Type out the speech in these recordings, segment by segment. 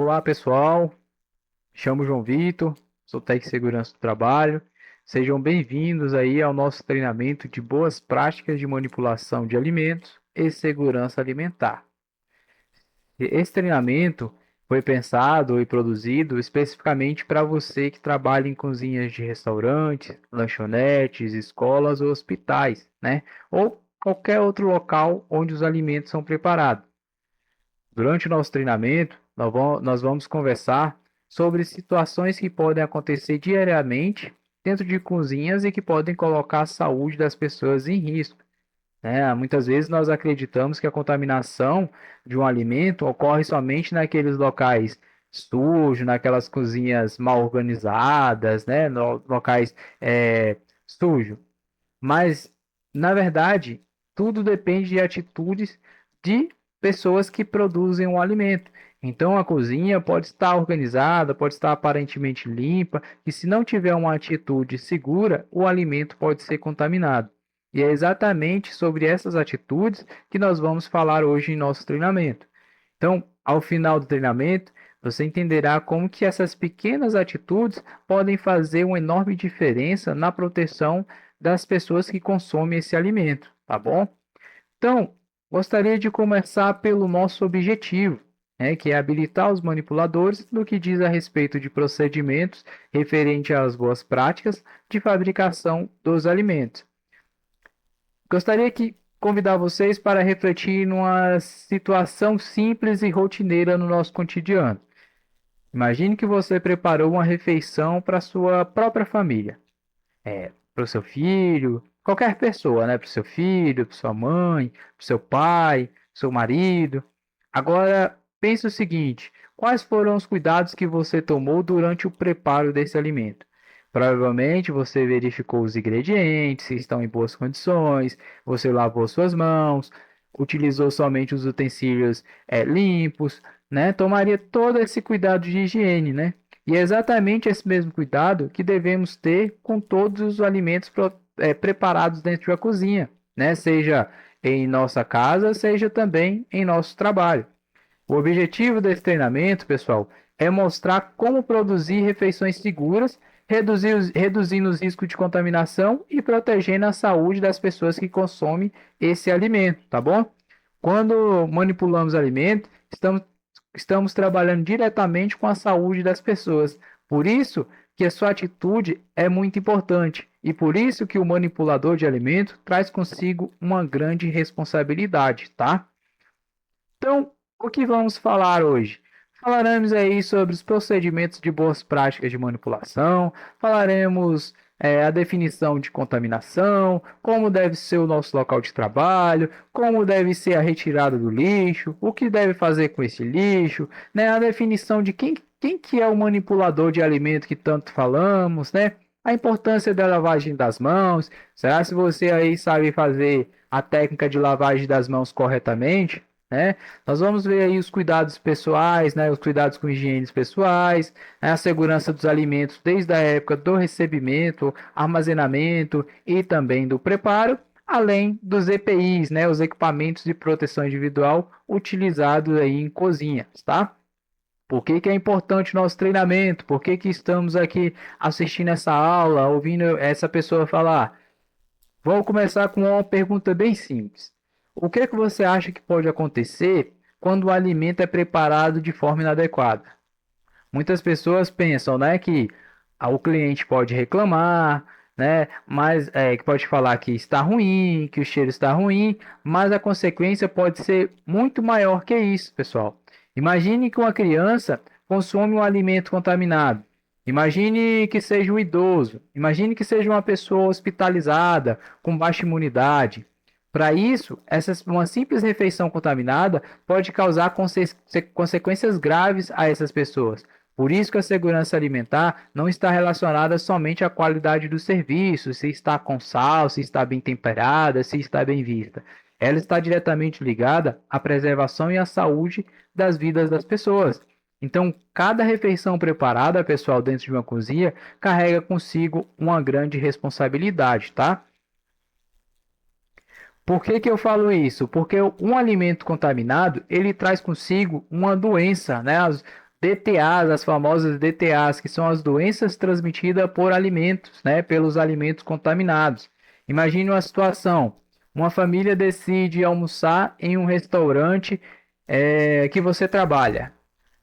Olá, pessoal. Chamo João Vitor, sou técnico de segurança do trabalho. Sejam bem-vindos aí ao nosso treinamento de boas práticas de manipulação de alimentos e segurança alimentar. Esse treinamento foi pensado e produzido especificamente para você que trabalha em cozinhas de restaurantes, lanchonetes, escolas ou hospitais, né? Ou qualquer outro local onde os alimentos são preparados. Durante o nosso treinamento, nós vamos conversar sobre situações que podem acontecer diariamente dentro de cozinhas e que podem colocar a saúde das pessoas em risco, né? Muitas vezes nós acreditamos que a contaminação de um alimento ocorre somente naqueles locais sujos, naquelas cozinhas mal organizadas, né? Locais sujos. Mas, na verdade, tudo depende de atitudes de pessoas que produzem o alimento. Então, a cozinha pode estar organizada, pode estar aparentemente limpa, e se não tiver uma atitude segura, o alimento pode ser contaminado. E é exatamente sobre essas atitudes que nós vamos falar hoje em nosso treinamento. Então, ao final do treinamento, você entenderá como que essas pequenas atitudes podem fazer uma enorme diferença na proteção das pessoas que consomem esse alimento, tá bom? Então, gostaria de começar pelo nosso objetivo, né, que é habilitar os manipuladores no que diz a respeito de procedimentos referente às boas práticas de fabricação dos alimentos. Gostaria de convidar vocês para refletir numa situação simples e rotineira no nosso cotidiano. Imagine que você preparou uma refeição para sua própria família, para o seu filho, qualquer pessoa, né? Para o seu filho, para sua mãe, para o seu pai, seu marido. Agora, pense o seguinte: quais foram os cuidados que você tomou durante o preparo desse alimento? Provavelmente você verificou os ingredientes, se estão em boas condições, você lavou suas mãos, utilizou somente os utensílios limpos, né? Tomaria todo esse cuidado de higiene, né? E é exatamente esse mesmo cuidado que devemos ter com todos os alimentos preparados dentro da cozinha, né? Seja em nossa casa, seja também em nosso trabalho. O objetivo desse treinamento, pessoal, é mostrar como produzir refeições seguras, reduzindo os riscos de contaminação e protegendo a saúde das pessoas que consomem esse alimento, tá bom? Quando manipulamos alimentos, estamos trabalhando diretamente com a saúde das pessoas. Por isso que a sua atitude é muito importante e por isso que o manipulador de alimento traz consigo uma grande responsabilidade, tá? Então, o que vamos falar hoje? Falaremos aí sobre os procedimentos de boas práticas de manipulação, falaremos a definição de contaminação, como deve ser o nosso local de trabalho, como deve ser a retirada do lixo, o que deve fazer com esse lixo, né? A definição de quem que é o manipulador de alimento que tanto falamos, né? A importância da lavagem das mãos. Será se você aí sabe fazer a técnica de lavagem das mãos corretamente? Né? Nós vamos ver aí os cuidados pessoais, né? Os cuidados com higiene pessoais, né? A segurança dos alimentos desde a época do recebimento, armazenamento e também do preparo, além dos EPIs, né? Os equipamentos de proteção individual utilizados aí em cozinhas, tá? Por que que é importante o nosso treinamento? Por que que estamos aqui assistindo essa aula, ouvindo essa pessoa falar? Vamos começar com uma pergunta bem simples. O que é que você acha que pode acontecer quando o alimento é preparado de forma inadequada? Muitas pessoas pensam, né, que o cliente pode reclamar, né, mas que pode falar que está ruim, que o cheiro está ruim, mas a consequência pode ser muito maior que isso, pessoal. Imagine que uma criança consome um alimento contaminado. Imagine que seja um idoso. Imagine que seja uma pessoa hospitalizada com baixa imunidade. Para isso, uma simples refeição contaminada pode causar consequências graves a essas pessoas. Por isso que a segurança alimentar não está relacionada somente à qualidade do serviço, se está com sal, se está bem temperada, se está bem vista. Ela está diretamente ligada à preservação e à saúde das vidas das pessoas. Então, cada refeição preparada, pessoal, dentro de uma cozinha, carrega consigo uma grande responsabilidade, tá? Por que que eu falo isso? Porque um alimento contaminado, ele traz consigo uma doença, né? DTAs, as famosas DTAs, que são as doenças transmitidas por alimentos, né, pelos alimentos contaminados. Imagine uma situação: uma família decide almoçar em um restaurante que você trabalha.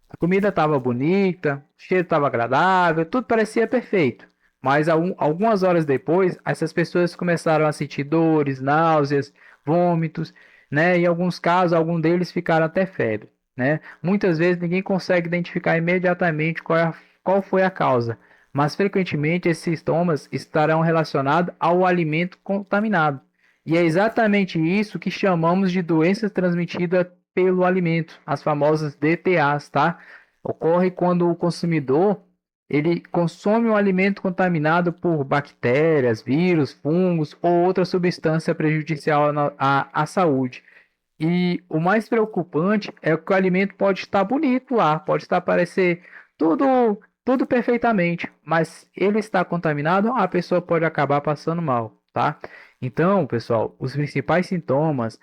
A comida estava bonita, o cheiro estava agradável, tudo parecia perfeito. Mas algumas horas depois, essas pessoas começaram a sentir dores, náuseas, vômitos, né? Em alguns casos, alguns deles ficaram até febre, né? Muitas vezes ninguém consegue identificar imediatamente qual foi a causa, mas frequentemente esses sintomas estarão relacionados ao alimento contaminado. E é exatamente isso que chamamos de doenças transmitidas pelo alimento, as famosas DTAs, tá? Ocorre quando o consumidor ele consome um alimento contaminado por bactérias, vírus, fungos ou outra substância prejudicial à saúde. E o mais preocupante é que o alimento pode estar bonito lá, pode estar parecer tudo perfeitamente, mas ele está contaminado, a pessoa pode acabar passando mal, tá? Então, pessoal, os principais sintomas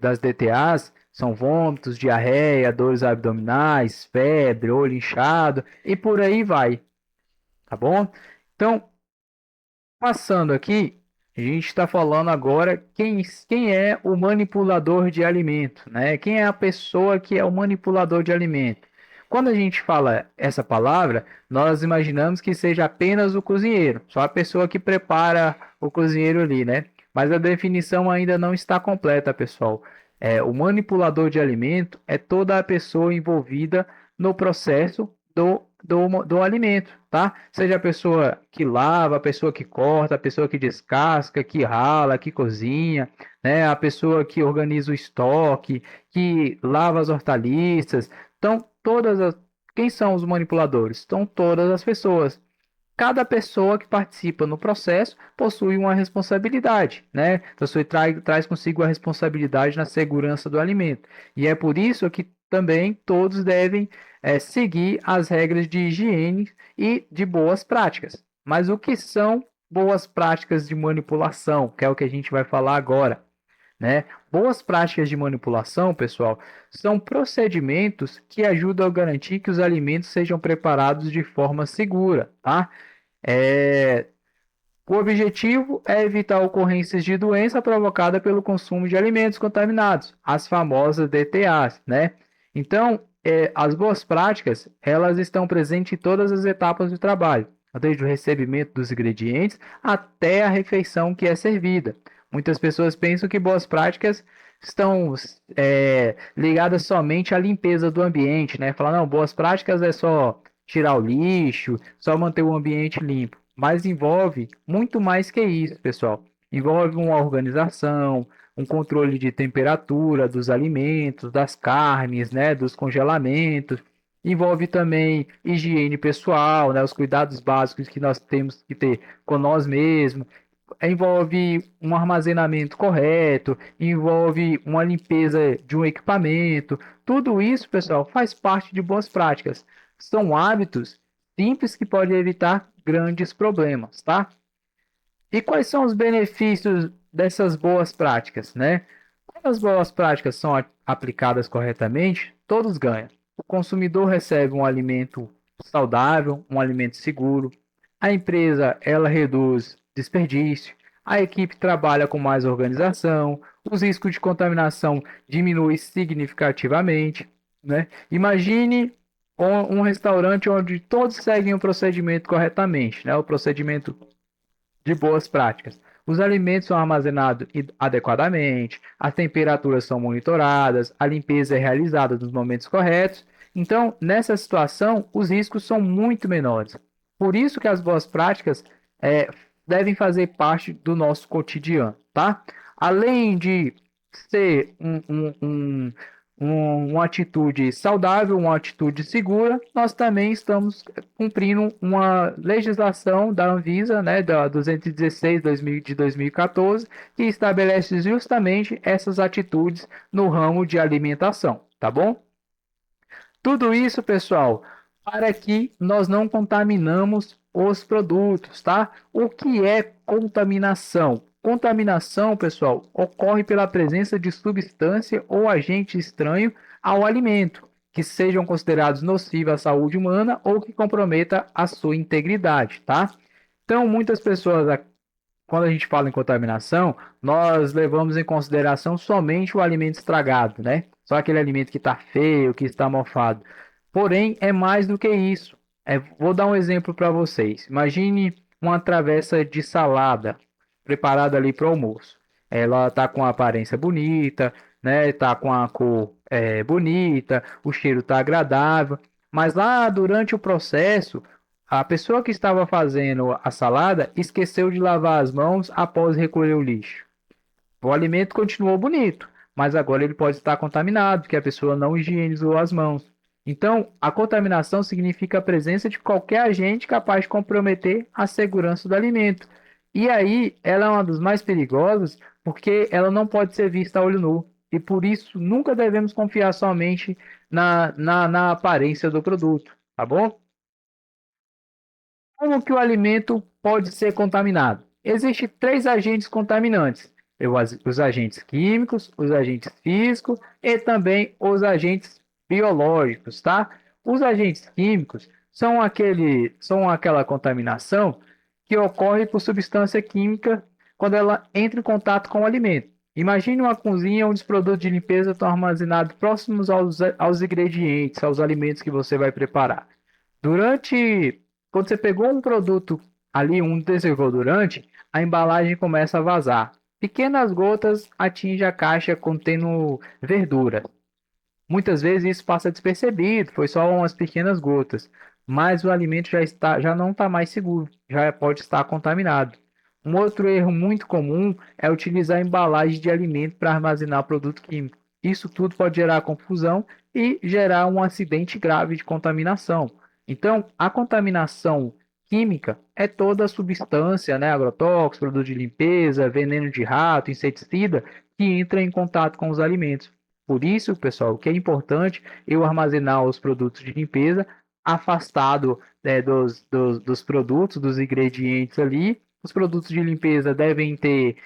das DTAs são vômitos, diarreia, dores abdominais, febre, olho inchado e por aí vai, tá bom? Então, passando aqui, a gente está falando agora quem é o manipulador de alimento, né? Quem é a pessoa que é o manipulador de alimento? Quando a gente fala essa palavra, nós imaginamos que seja apenas o cozinheiro, só a pessoa que prepara o cozinheiro ali, né? Mas a definição ainda não está completa, pessoal. O manipulador de alimento é toda a pessoa envolvida no processo do alimento, tá? Seja a pessoa que lava, a pessoa que corta, a pessoa que descasca, que rala, que cozinha, né? A pessoa que organiza o estoque, que lava as hortaliças. Então, quem são os manipuladores? São todas as pessoas. Cada pessoa que participa no processo possui uma responsabilidade, né? Possui, traz consigo a responsabilidade na segurança do alimento. E é por isso que também todos devem seguir as regras de higiene e de boas práticas. Mas o que são boas práticas de manipulação, que é o que a gente vai falar agora, né? Boas práticas de manipulação, pessoal, são procedimentos que ajudam a garantir que os alimentos sejam preparados de forma segura, tá? É, o objetivo é evitar ocorrências de doença provocada pelo consumo de alimentos contaminados, as famosas DTAs, né? Então, as boas práticas, elas estão presentes em todas as etapas do trabalho, desde o recebimento dos ingredientes até a refeição que é servida. Muitas pessoas pensam que boas práticas estão ligadas somente à limpeza do ambiente, né? Falar, não, boas práticas é só tirar o lixo, só manter o ambiente limpo. Mas envolve muito mais que isso, pessoal. Envolve uma organização, um controle de temperatura dos alimentos, das carnes, né, dos congelamentos. Envolve também higiene pessoal, né, os cuidados básicos que nós temos que ter com nós mesmos. Envolve um armazenamento correto, envolve uma limpeza de um equipamento. Tudo isso, pessoal, faz parte de boas práticas. São hábitos simples que podem evitar grandes problemas, tá? E quais são os benefícios dessas boas práticas, né? Quando as boas práticas são aplicadas corretamente, todos ganham. O consumidor recebe um alimento saudável, um alimento seguro. A empresa, ela reduz desperdício. A equipe trabalha com mais organização. Os riscos de contaminação diminuem significativamente, né? Imagine um restaurante onde todos seguem o procedimento corretamente, né? O procedimento de boas práticas. Os alimentos são armazenados adequadamente, as temperaturas são monitoradas, a limpeza é realizada nos momentos corretos. Então, nessa situação, os riscos são muito menores. Por isso que as boas práticas é, devem fazer parte do nosso cotidiano, tá? Além de ser uma atitude saudável, uma atitude segura, nós também estamos cumprindo uma legislação da Anvisa, né, da 216 de 2014, que estabelece justamente essas atitudes no ramo de alimentação, tá bom? Tudo isso, pessoal, para que nós não contaminamos os produtos, tá? O que é contaminação? Contaminação, pessoal, ocorre pela presença de substância ou agente estranho ao alimento, que sejam considerados nocivos à saúde humana ou que comprometa a sua integridade, tá? Então, muitas pessoas, quando a gente fala em contaminação, nós levamos em consideração somente o alimento estragado, né? Só aquele alimento que está feio, que está mofado. Porém, é mais do que isso. Vou dar um exemplo para vocês. Imagine uma travessa de salada preparada ali para o almoço. Ela está com a aparência bonita, né? Tá com a cor bonita, o cheiro está agradável. Mas lá durante o processo, a pessoa que estava fazendo a salada esqueceu de lavar as mãos após recolher o lixo. O alimento continuou bonito, mas agora ele pode estar contaminado, porque a pessoa não higienizou as mãos. Então, a contaminação significa a presença de qualquer agente capaz de comprometer a segurança do alimento. E aí, ela é uma das mais perigosas, porque ela não pode ser vista a olho nu. E por isso, nunca devemos confiar somente na aparência do produto, tá bom? Como que o alimento pode ser contaminado? Existem três agentes contaminantes: os agentes químicos, os agentes físicos e também os agentes biológicos, tá? Os agentes químicos são aquela contaminação que ocorre por substância química quando ela entra em contato com o alimento. Imagine uma cozinha onde os produtos de limpeza estão armazenados próximos aos ingredientes, aos alimentos que você vai preparar. Durante, quando você pegou um produto ali, um desenvolvurante, a embalagem começa a vazar. Pequenas gotas atingem a caixa contendo verdura. Muitas vezes isso passa despercebido, foi só umas pequenas gotas, mas o alimento já não está mais seguro, já pode estar contaminado. Um outro erro muito comum é utilizar embalagem de alimento para armazenar produto químico. Isso tudo pode gerar confusão e gerar um acidente grave de contaminação. Então, a contaminação química é toda a substância, né, agrotóxico, produto de limpeza, veneno de rato, inseticida, que entra em contato com os alimentos. Por isso, pessoal, que é importante eu armazenar os produtos de limpeza afastado, dos produtos, dos ingredientes ali. Os produtos de limpeza devem ter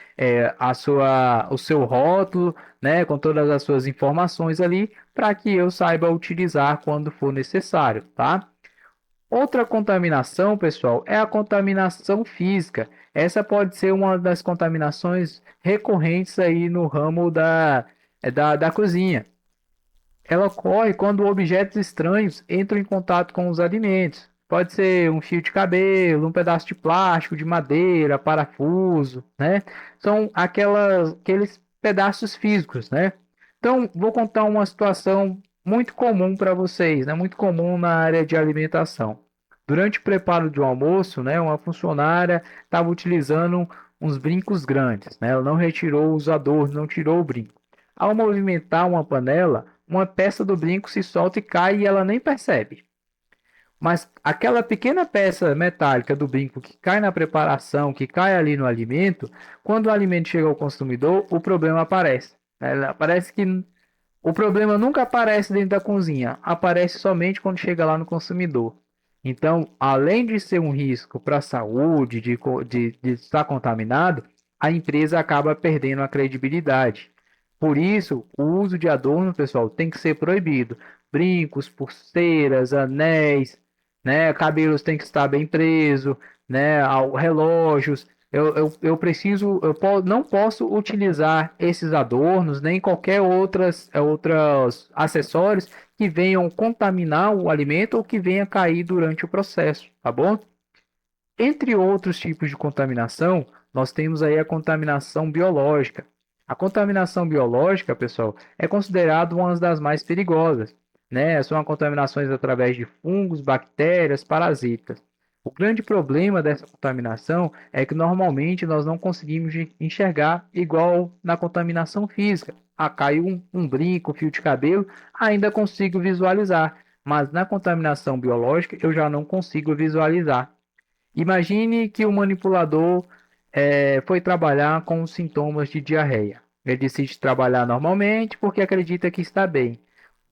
o seu rótulo, né, com todas as suas informações ali, para que eu saiba utilizar quando for necessário, tá? Outra contaminação, pessoal, é a contaminação física. Essa pode ser uma das contaminações recorrentes aí no ramo da cozinha. Ela ocorre quando objetos estranhos entram em contato com os alimentos. Pode ser um fio de cabelo, um pedaço de plástico, de madeira, parafuso, né? São aqueles pedaços físicos, né? Então, vou contar uma situação muito comum para vocês, né? Muito comum na área de alimentação. Durante o preparo de um almoço, né, uma funcionária estava utilizando uns brincos grandes, né? Ela não retirou os adornos, não tirou o brinco. Ao movimentar uma panela, uma peça do brinco se solta e cai e ela nem percebe. Mas aquela pequena peça metálica do brinco que cai na preparação, que cai ali no alimento, quando o alimento chega ao consumidor, o problema aparece. Parece que o problema nunca aparece dentro da cozinha, aparece somente quando chega lá no consumidor. Então, além de ser um risco para a saúde, de estar contaminado, a empresa acaba perdendo a credibilidade. Por isso, o uso de adorno, pessoal, tem que ser proibido. Brincos, pulseiras, anéis, né? Cabelos tem que estar bem preso, né? Relógios. Eu preciso, não posso utilizar esses adornos nem qualquer outros acessórios que venham contaminar o alimento ou que venha cair durante o processo, tá bom? Entre outros tipos de contaminação, nós temos aí a contaminação biológica. A contaminação biológica, pessoal, é considerada uma das mais perigosas, né? São contaminações através de fungos, bactérias, parasitas. O grande problema dessa contaminação é que normalmente nós não conseguimos enxergar igual na contaminação física. Caiu um brinco, um fio de cabelo, ainda consigo visualizar, mas na contaminação biológica eu já não consigo visualizar. Imagine que o manipulador foi trabalhar com sintomas de diarreia. Ele decide trabalhar normalmente porque acredita que está bem.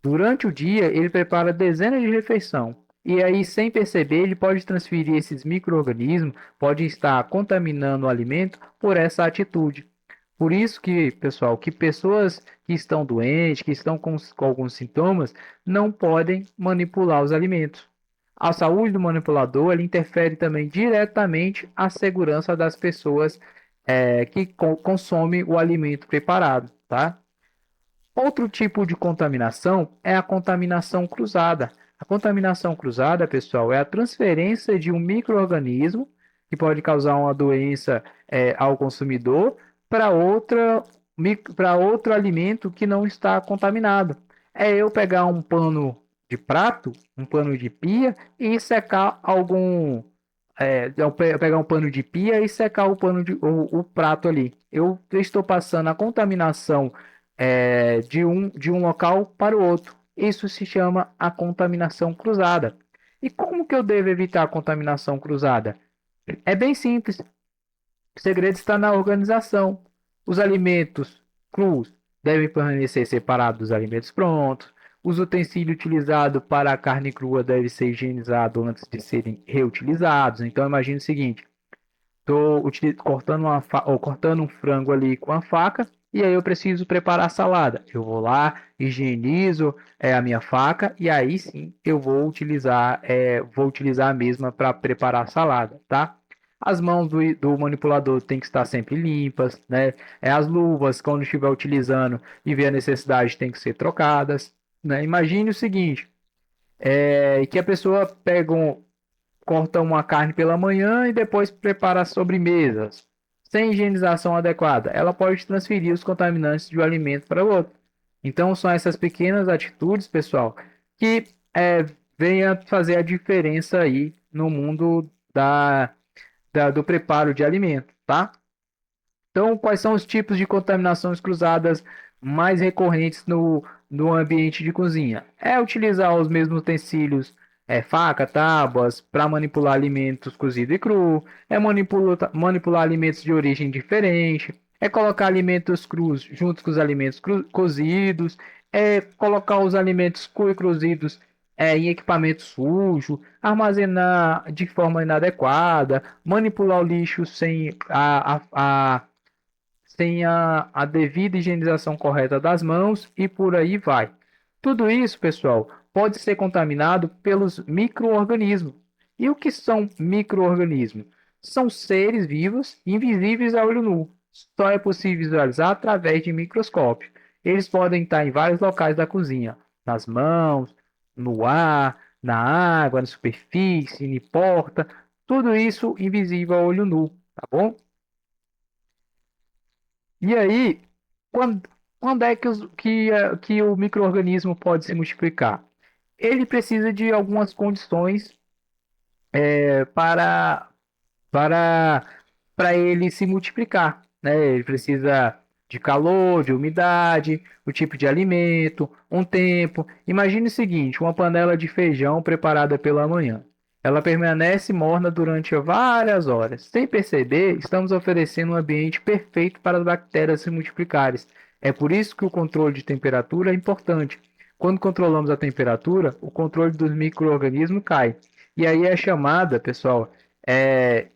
Durante o dia, ele prepara dezenas de refeições. E aí, sem perceber, ele pode transferir esses micro-organismos, pode estar contaminando o alimento por essa atitude. Por isso que, pessoal, que pessoas que estão doentes, que estão com alguns sintomas, não podem manipular os alimentos. A saúde do manipulador, ele interfere também diretamente à segurança das pessoas que consomem o alimento preparado, tá? Outro tipo de contaminação é a contaminação cruzada. A contaminação cruzada, pessoal, é a transferência de um micro-organismo que pode causar uma doença ao consumidor para para outro alimento que não está contaminado. É eu pegar um pano de prato, um pano de pia e secar eu pegar um pano de pia e secar o prato ali. Eu estou passando a contaminação de um local para o outro. Isso se chama a contaminação cruzada. E como que eu devo evitar a contaminação cruzada? É bem simples. O segredo está na organização. Os alimentos crus devem permanecer separados dos alimentos prontos. Os utensílios utilizados para a carne crua devem ser higienizados antes de serem reutilizados. Então, imagine o seguinte: estou cortando um frango ali com a faca e aí eu preciso preparar a salada. Eu vou lá, higienizo a minha faca e aí sim eu vou utilizar a mesma para preparar a salada, tá? As mãos do manipulador têm que estar sempre limpas, né? As luvas, quando estiver utilizando e ver a necessidade, têm que ser trocadas, né? Imagine o seguinte, que a pessoa corta uma carne pela manhã e depois prepara as sobremesas. Sem higienização adequada, ela pode transferir os contaminantes de um alimento para o outro. Então, são essas pequenas atitudes, pessoal, que vêm a fazer a diferença aí no mundo do preparo de alimento, tá? Então, quais são os tipos de contaminações cruzadas mais recorrentes no ambiente de cozinha? É utilizar os mesmos utensílios, faca, tábuas, para manipular alimentos cozido e cru, é manipular alimentos de origem diferente, é colocar alimentos crus junto com os alimentos cozidos, é colocar os alimentos cru e cozidos em equipamento sujo, armazenar de forma inadequada, manipular o lixo sem a devida higienização correta das mãos e por aí vai. Tudo isso, pessoal, pode ser contaminado pelos micro-organismos. E o que são micro-organismos? São seres vivos invisíveis a olho nu. Só é possível visualizar através de microscópio. Eles podem estar em vários locais da cozinha, nas mãos, no ar, na água, na superfície, em porta, tudo isso invisível a olho nu, tá bom? E aí, quando, quando é que o micro-organismo pode se multiplicar? Ele precisa de algumas condições é, para, para, para ele se multiplicar, né? Ele precisa de calor, de umidade, o tipo de alimento, um tempo. Imagine o seguinte, uma panela de feijão preparada pela manhã. Ela permanece morna durante várias horas. Sem perceber, estamos oferecendo um ambiente perfeito para as bactérias se multiplicarem. É por isso que o controle de temperatura é importante. Quando controlamos a temperatura, o controle dos micro-organismos cai. E aí é chamada, pessoal, é,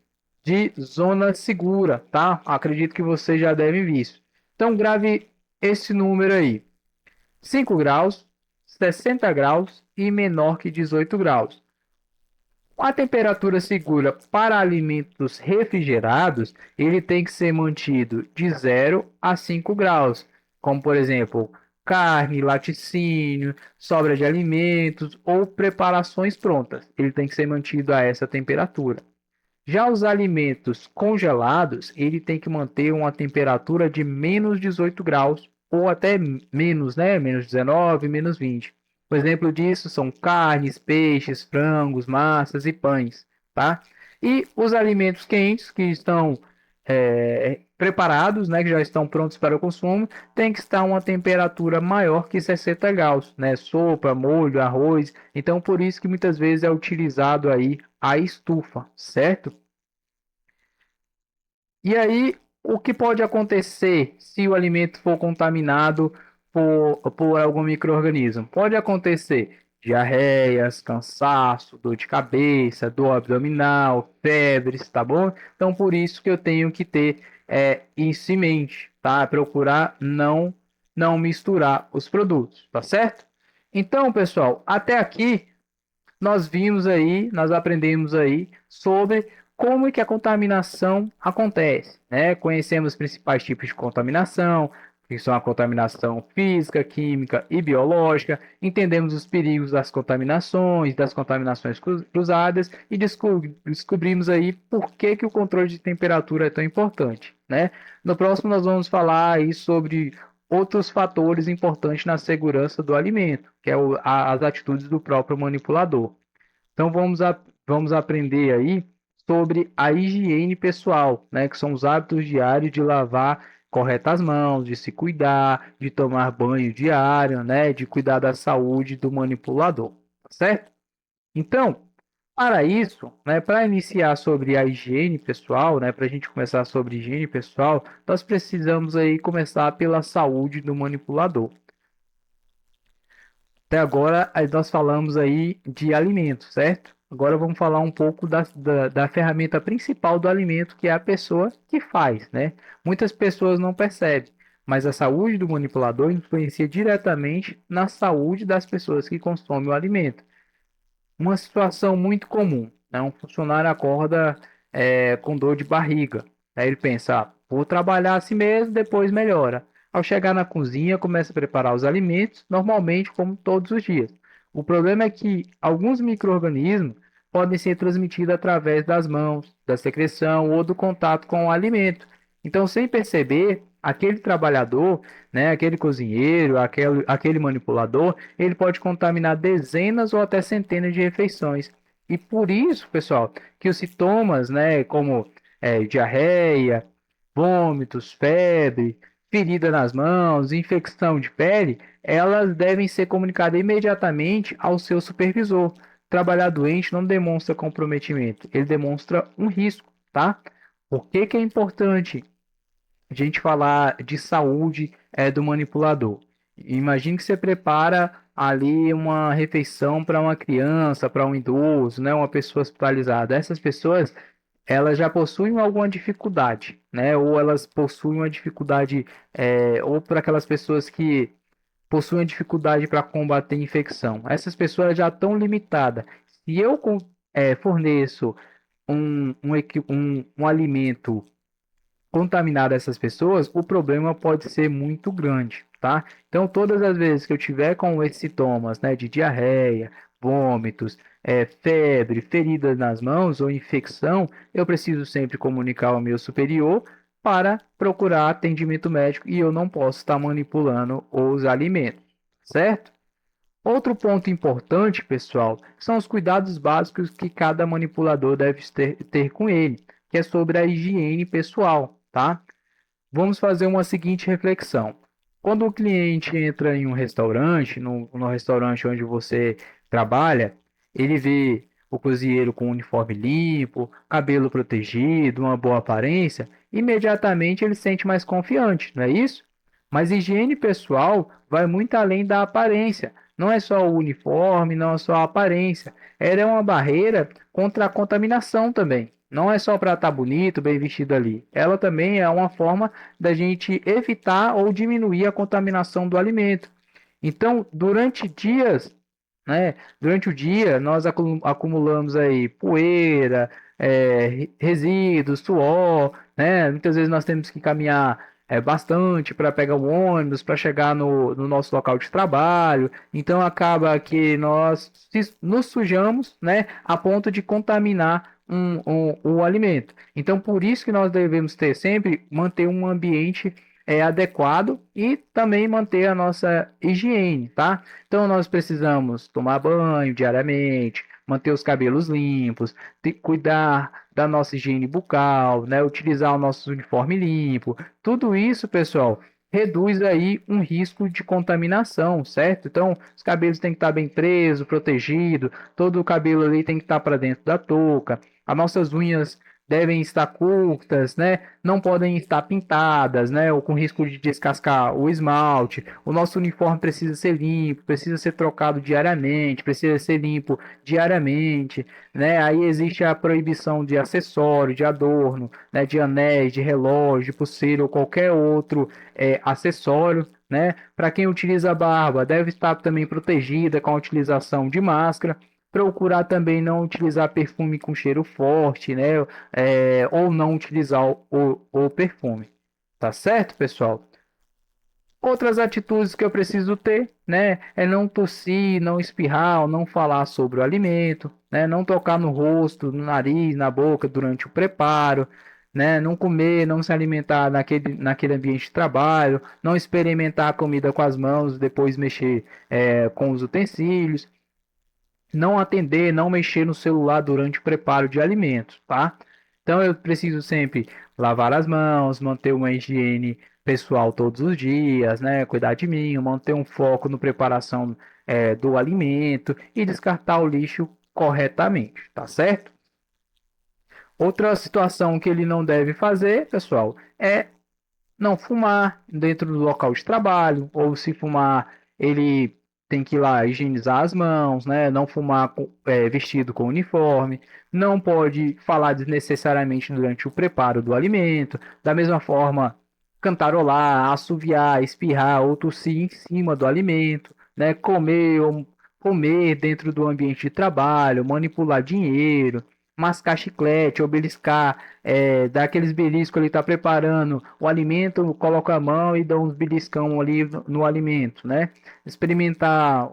de zona segura, tá? Acredito que vocês já devem ver isso. Então, grave esse número aí: 5 graus, 60 graus e menor que 18 graus. A temperatura segura para alimentos refrigerados, ele tem que ser mantido de 0 a 5 graus, como por exemplo, carne, laticínio, sobra de alimentos ou preparações prontas. Ele tem que ser mantido a essa temperatura. Já os alimentos congelados, ele tem que manter uma temperatura de menos 18 graus ou até menos, né? Menos 19, menos 20. O exemplo disso são carnes, peixes, frangos, massas e pães, tá? E os alimentos quentes que estão preparados, né, que já estão prontos para o consumo, tem que estar a uma temperatura maior que 60 graus, né? Sopa, molho, arroz. Então, por isso que muitas vezes é utilizado aí a estufa, certo? E aí, o que pode acontecer se o alimento for contaminado por algum micro-organismo? Pode acontecer diarreias, cansaço, dor de cabeça, dor abdominal, febres, tá bom? Então, por isso que eu tenho que ter isso em mente, tá? Procurar não misturar os produtos, tá certo? Então, pessoal, até aqui nós aprendemos aí sobre como é que a contaminação acontece, né? Conhecemos os principais tipos de contaminação, que são a contaminação física, química e biológica. Entendemos os perigos das contaminações cruzadas e descobrimos aí por que o controle de temperatura é tão importante, né? No próximo nós vamos falar aí sobre outros fatores importantes na segurança do alimento, que é as atitudes do próprio manipulador. Então vamos aprender aí sobre a higiene pessoal, né, que são os hábitos diários de lavar corretas mãos, de se cuidar, de tomar banho diário, né, de cuidar da saúde do manipulador, tá certo? Então, para isso, né, para iniciar sobre a higiene pessoal, né, para a gente começar sobre higiene pessoal, nós precisamos aí começar pela saúde do manipulador. Até agora, nós falamos aí de alimento, certo? Agora vamos falar um pouco da ferramenta principal do alimento, que é a pessoa que faz, né? Muitas pessoas não percebem, mas a saúde do manipulador influencia diretamente na saúde das pessoas que consomem o alimento. Uma situação muito comum, né? Um funcionário acorda com dor de barriga. Aí ele pensa, vou trabalhar assim mesmo, depois melhora. Ao chegar na cozinha, começa a preparar os alimentos, normalmente como todos os dias. O problema é que alguns micro-organismos podem ser transmitidos através das mãos, da secreção ou do contato com o alimento. Então, sem perceber, aquele trabalhador, né, aquele cozinheiro, aquele manipulador, ele pode contaminar dezenas ou até centenas de refeições. E por isso, pessoal, que os sintomas, né, como diarreia, vômitos, febre, ferida nas mãos, infecção de pele, elas devem ser comunicadas imediatamente ao seu supervisor. Trabalhar doente não demonstra comprometimento, ele demonstra um risco, tá? Por que que é importante a gente falar de saúde do manipulador? Imagine que você prepara ali uma refeição para uma criança, para um idoso, né, uma pessoa hospitalizada. Essas pessoas, elas já possuem alguma dificuldade, né? Ou elas possuem uma dificuldade, ou para aquelas pessoas que possuem dificuldade para combater infecção. Essas pessoas já estão limitadas. Se eu forneço um alimento contaminar essas pessoas, o problema pode ser muito grande, tá? Então, todas as vezes que eu tiver com esses sintomas, né, de diarreia, vômitos, febre, feridas nas mãos ou infecção, eu preciso sempre comunicar ao meu superior para procurar atendimento médico e eu não posso estar manipulando os alimentos, certo? Outro ponto importante, pessoal, são os cuidados básicos que cada manipulador deve ter com ele, que é sobre a higiene pessoal, tá? Vamos fazer uma seguinte reflexão. Quando o cliente entra em um restaurante, no restaurante onde você trabalha, ele vê o cozinheiro com uniforme limpo, cabelo protegido, uma boa aparência, imediatamente ele se sente mais confiante, não é isso? Mas higiene pessoal vai muito além da aparência. Não é só o uniforme, não é só a aparência. Ela é uma barreira contra a contaminação também. Não é só para estar bonito, bem vestido ali. Ela também é uma forma da gente evitar ou diminuir a contaminação do alimento. Então, durante dias, né, durante o dia, nós acumulamos aí poeira, resíduos, suor, né? Muitas vezes nós temos que caminhar bastante para pegar o ônibus, para chegar no nosso local de trabalho. Então, acaba que nós nos sujamos, né, a ponto de contaminar o alimento. Então, por isso que nós devemos ter sempre manter um ambiente adequado e também manter a nossa higiene, tá? Então, nós precisamos tomar banho diariamente, manter os cabelos limpos, cuidar da nossa higiene bucal, né? Utilizar o nosso uniforme limpo. Tudo isso, pessoal, reduz aí um risco de contaminação, certo? Então, os cabelos têm que estar bem presos, protegidos, todo o cabelo ali tem que estar para dentro da touca. As nossas unhas devem estar curtas, né? Não podem estar pintadas, né? Ou com risco de descascar o esmalte. O nosso uniforme precisa ser limpo, precisa ser trocado diariamente, precisa ser limpo diariamente, né? Aí existe a proibição de acessório, de adorno, né? De anéis, de relógio, de pulseira ou qualquer outro acessório, né? Para quem utiliza a barba, deve estar também protegida com a utilização de máscara. Procurar também não utilizar perfume com cheiro forte, né? Ou não utilizar o perfume. Tá certo, pessoal? Outras atitudes que eu preciso ter, né, é não tossir, não espirrar, ou não falar sobre o alimento, né, não tocar no rosto, no nariz, na boca durante o preparo, né, não comer, não se alimentar naquele ambiente de trabalho, não experimentar a comida com as mãos, depois mexer com os utensílios, não atender, não mexer no celular durante o preparo de alimentos, tá? Então eu preciso sempre lavar as mãos, manter uma higiene pessoal todos os dias, né? Cuidar de mim, manter um foco no preparação do alimento e descartar o lixo corretamente, tá certo? Outra situação que ele não deve fazer, pessoal, é não fumar dentro do local de trabalho, ou se fumar, ele tem que ir lá higienizar as mãos, né? Não fumar vestido com uniforme, não pode falar desnecessariamente durante o preparo do alimento, da mesma forma, cantarolar, assoviar, espirrar ou tossir em cima do alimento, né? Comer dentro do ambiente de trabalho, manipular dinheiro, mascar chiclete, ou beliscar dá aqueles beliscos ali, tá preparando o alimento, coloca a mão e dá uns beliscão ali no alimento, né? Experimentar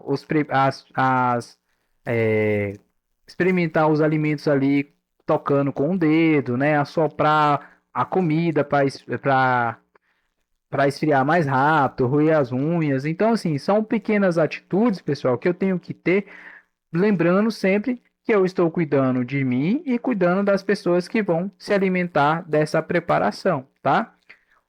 é, experimentar os alimentos ali tocando com o dedo, né? Assoprar a comida para esfriar mais rápido, roer as unhas. Então, assim, são pequenas atitudes, pessoal, que eu tenho que ter, lembrando sempre que eu estou cuidando de mim e cuidando das pessoas que vão se alimentar dessa preparação, tá?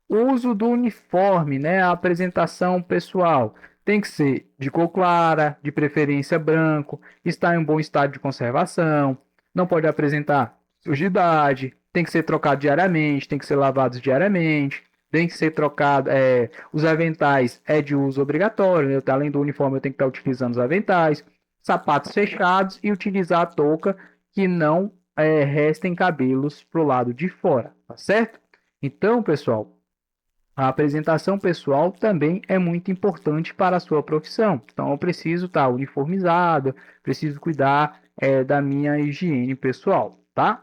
O uso do uniforme, né? A apresentação pessoal tem que ser de cor clara, de preferência branco, estar em bom estado de conservação, não pode apresentar sujidade, tem que ser trocado diariamente, tem que ser lavado diariamente, tem que ser trocado. Os aventais é de uso obrigatório, né? Além do uniforme, eu tenho que estar utilizando os aventais, sapatos fechados e utilizar a touca que não restem cabelos para o lado de fora, tá certo? Então, pessoal, a apresentação pessoal também é muito importante para a sua profissão. Então, eu preciso estar uniformizado, preciso cuidar da minha higiene pessoal, tá?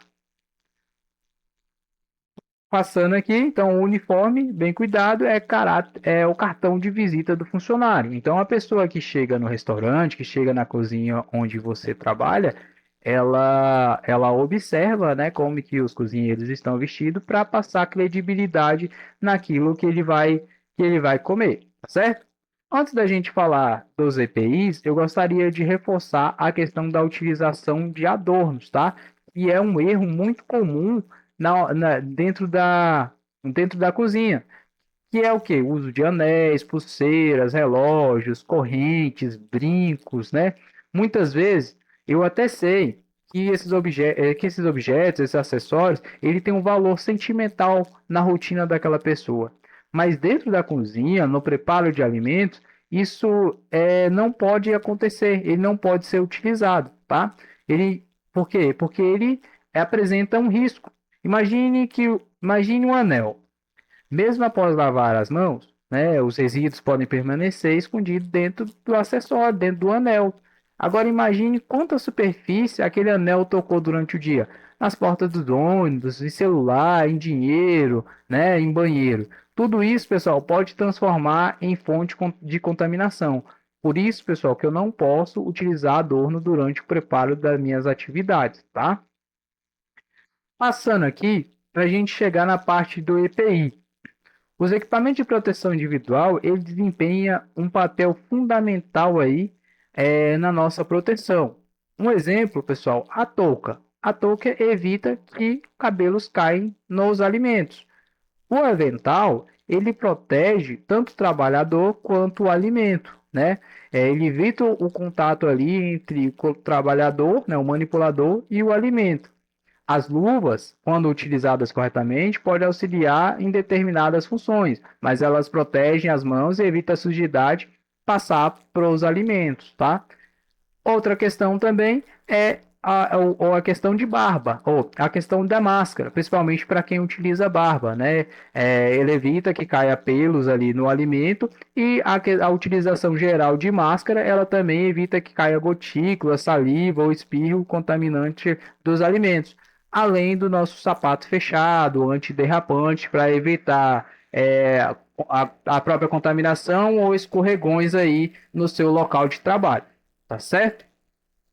Passando aqui, então, o uniforme, bem cuidado, é o cartão de visita do funcionário. Então, a pessoa que chega no restaurante, que chega na cozinha onde você trabalha, ela observa, né, como que os cozinheiros estão vestidos para passar credibilidade naquilo que ele vai comer, tá certo? Antes da gente falar dos EPIs, eu gostaria de reforçar a questão da utilização de adornos, tá? E é um erro muito comum dentro da cozinha, que é o quê? O uso de anéis, pulseiras, relógios, correntes, brincos, né? Muitas vezes eu até sei que esses objetos, esses acessórios, ele tem um valor sentimental na rotina daquela pessoa. Mas dentro da cozinha, no preparo de alimentos, isso não pode acontecer, ele não pode ser utilizado, tá? Por quê? Porque ele apresenta um risco. Imagine um anel. Mesmo após lavar as mãos, né, os resíduos podem permanecer escondidos dentro do acessório, dentro do anel. Agora imagine quanta superfície aquele anel tocou durante o dia. Nas portas dos ônibus, em celular, em dinheiro, né, em banheiro. Tudo isso, pessoal, pode transformar em fonte de contaminação. Por isso, pessoal, que eu não posso utilizar adorno durante o preparo das minhas atividades, tá? Passando aqui, para a gente chegar na parte do EPI. Os equipamentos de proteção individual, ele desempenha um papel fundamental aí na nossa proteção. Um exemplo, pessoal, a touca. A touca evita que cabelos caem nos alimentos. O avental, ele protege tanto o trabalhador quanto o alimento, né? Ele evita o contato ali entre o trabalhador, né, o manipulador e o alimento. As luvas, quando utilizadas corretamente, podem auxiliar em determinadas funções, mas elas protegem as mãos e evitam a sujidade passar para os alimentos, tá? Outra questão também é a questão de barba, ou a questão da máscara, principalmente para quem utiliza barba, né? Ele evita que caia pelos ali no alimento e a utilização geral de máscara, ela também evita que caia gotícula, saliva ou espirro contaminante dos alimentos. Além do nosso sapato fechado, antiderrapante, para evitar a própria contaminação ou escorregões aí no seu local de trabalho. Tá certo?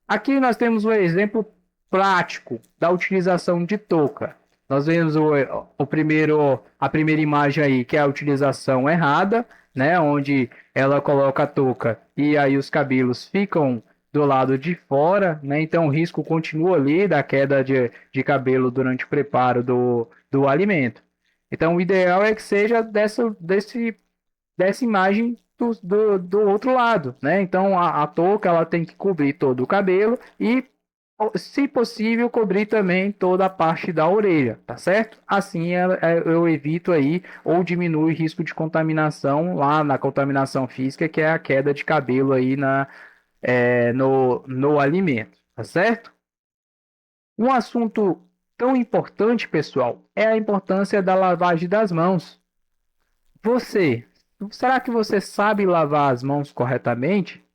Aqui nós temos um exemplo prático da utilização de touca. Nós vemos a primeira imagem aí, que é a utilização errada, né? Onde ela coloca a touca e aí os cabelos ficam do lado de fora, né? Então o risco continua ali da queda de cabelo durante o preparo do alimento. Então o ideal é que seja dessa imagem do outro lado, né? Então a touca ela tem que cobrir todo o cabelo e, se possível, cobrir também toda a parte da orelha, tá certo? Assim eu evito aí ou diminuo o risco de contaminação lá na contaminação física, que é a queda de cabelo aí no alimento, tá certo? Um assunto tão importante, pessoal, é a importância da lavagem das mãos. Você, será que você sabe lavar as mãos corretamente?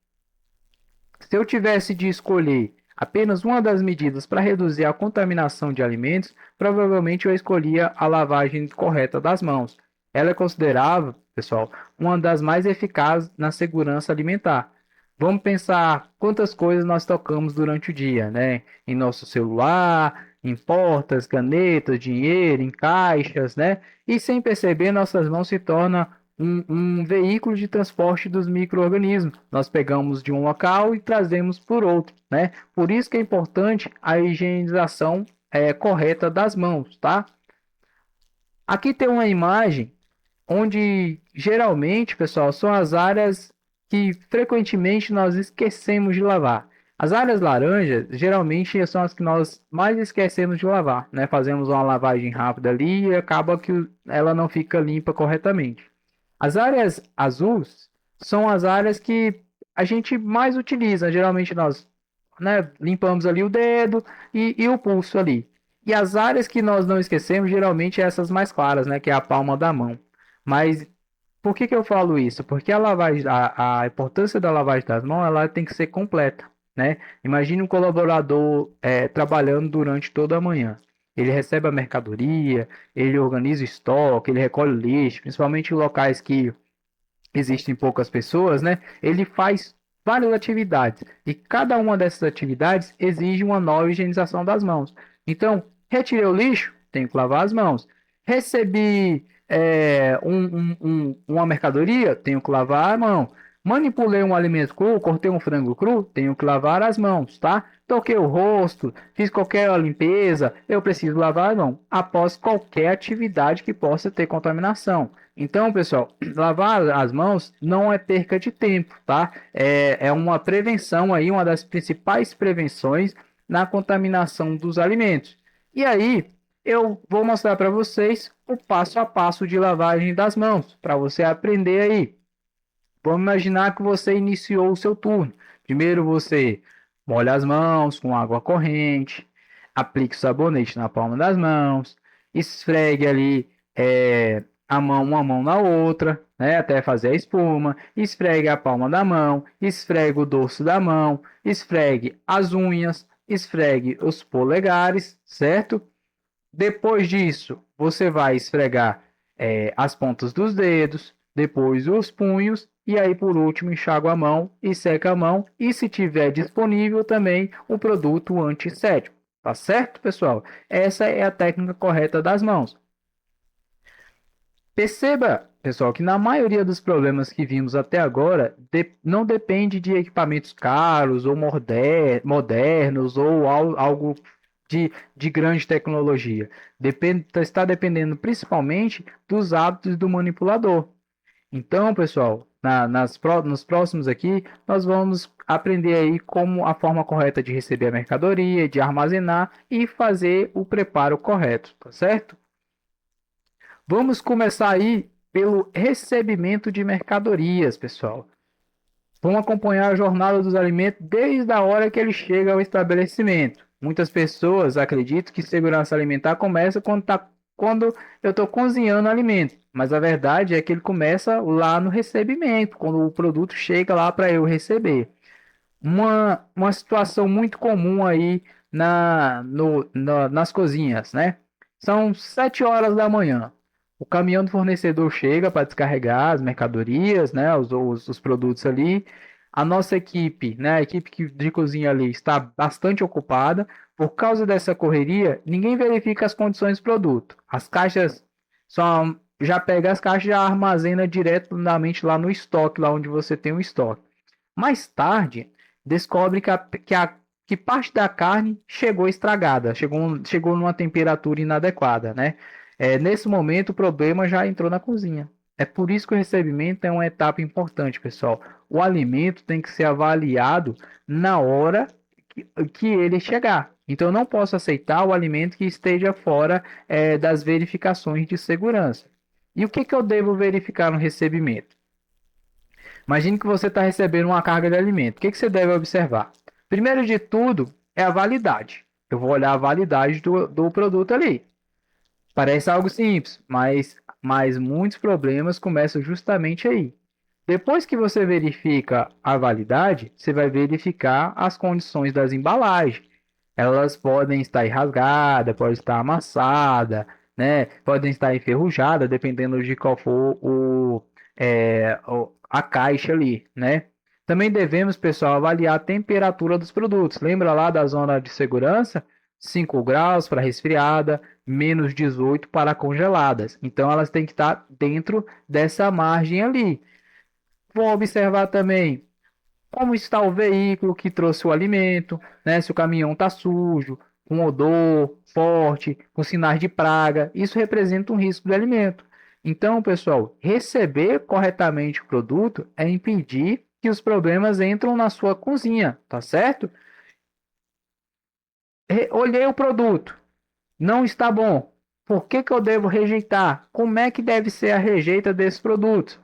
Se eu tivesse de escolher apenas uma das medidas para reduzir a contaminação de alimentos, provavelmente eu escolhia a lavagem correta das mãos. Ela é considerável, pessoal, uma das mais eficazes na segurança alimentar. Vamos pensar quantas coisas nós tocamos durante o dia, né? Em nosso celular, em portas, canetas, dinheiro, em caixas, né? E sem perceber, nossas mãos se tornam um veículo de transporte dos micro-organismos. Nós pegamos de um local e trazemos por outro, né? Por isso que é importante a higienização correta das mãos, tá? Aqui tem uma imagem onde geralmente, pessoal, são as áreas que frequentemente nós esquecemos de lavar. As áreas laranjas geralmente são as que nós mais esquecemos de lavar, né? Fazemos uma lavagem rápida ali e acaba que ela não fica limpa corretamente. As áreas azuis são as áreas que a gente mais utiliza. Geralmente nós, né, limpamos ali o dedo e o pulso ali. E as áreas que nós não esquecemos, geralmente é essas mais claras, né, que é a palma da mão. Mas por que eu falo isso? Porque a importância da lavagem das mãos, ela tem que ser completa, né? Imagine um colaborador trabalhando durante toda a manhã. Ele recebe a mercadoria, ele organiza o estoque, ele recolhe o lixo, principalmente em locais que existem poucas pessoas, né? Ele faz várias atividades e cada uma dessas atividades exige uma nova higienização das mãos. Então, retirei o lixo, tenho que lavar as mãos. Recebi uma mercadoria, tenho que lavar a mão. Manipulei um alimento cru, cortei um frango cru, tenho que lavar as mãos, tá? Toquei o rosto, fiz qualquer limpeza, eu preciso lavar a mão após qualquer atividade que possa ter contaminação. Então, pessoal, lavar as mãos não é perca de tempo, tá? É uma prevenção aí, uma das principais prevenções na contaminação dos alimentos. E aí, eu vou mostrar para vocês o passo a passo de lavagem das mãos, para você aprender aí. Vamos imaginar que você iniciou o seu turno. Primeiro você molha as mãos com água corrente, aplique o sabonete na palma das mãos, esfregue ali uma mão na outra, né, até fazer a espuma, esfregue a palma da mão, esfregue o dorso da mão, esfregue as unhas, esfregue os polegares, certo? Depois disso, você vai esfregar as pontas dos dedos, depois os punhos e aí por último enxágua a mão e seca a mão e se tiver disponível também o produto antisséptico. Tá certo, pessoal? Essa é a técnica correta das mãos. Perceba, pessoal, que na maioria dos problemas que vimos até agora não depende de equipamentos caros ou modernos ou algo de grande tecnologia. Está dependendo principalmente dos hábitos do manipulador. Então, pessoal, nos próximos aqui, nós vamos aprender aí como a forma correta de receber a mercadoria, de armazenar e fazer o preparo correto, tá certo? Vamos começar aí pelo recebimento de mercadorias, pessoal. Vamos acompanhar a jornada dos alimentos desde a hora que ele chega ao estabelecimento. Muitas pessoas acreditam que segurança alimentar começa quando eu estou cozinhando o alimento, mas a verdade é que ele começa lá no recebimento, quando o produto chega lá para eu receber. Uma situação muito comum aí nas cozinhas, né? São 7 horas da manhã. O caminhão do fornecedor chega para descarregar as mercadorias, né? Os produtos ali. A nossa equipe, né? A equipe de cozinha ali está bastante ocupada. Por causa dessa correria, ninguém verifica as condições do produto. As caixas só já pega as caixas e já armazena diretamente lá no estoque, lá onde você tem o estoque. Mais tarde, descobre que parte da carne chegou estragada, chegou numa temperatura inadequada, né? Nesse momento, o problema já entrou na cozinha. É por isso que o recebimento é uma etapa importante, pessoal. O alimento tem que ser avaliado na hora que ele chegar. Então, eu não posso aceitar o alimento que esteja fora, das verificações de segurança. E o que eu devo verificar no recebimento? Imagine que você está recebendo uma carga de alimento. O que você deve observar? Primeiro de tudo é a validade. Eu vou olhar a validade do produto ali. Parece algo simples, mas muitos problemas começam justamente aí. Depois que você verifica a validade, você vai verificar as condições das embalagens. Elas podem estar rasgadas, podem estar amassadas, né? Podem estar enferrujadas, dependendo de qual for a caixa ali, né? Também devemos, pessoal, avaliar a temperatura dos produtos. Lembra lá da zona de segurança? 5 graus para resfriada, menos 18 para congeladas. Então, elas têm que estar dentro dessa margem ali. Vou observar também como está o veículo que trouxe o alimento, né? Se o caminhão está sujo, com odor forte, com sinais de praga, isso representa um risco de alimento. Então, pessoal, receber corretamente o produto é impedir que os problemas entram na sua cozinha, tá certo? Olhei o produto, não está bom. Por que eu devo rejeitar? Como é que deve ser a rejeita desse produto?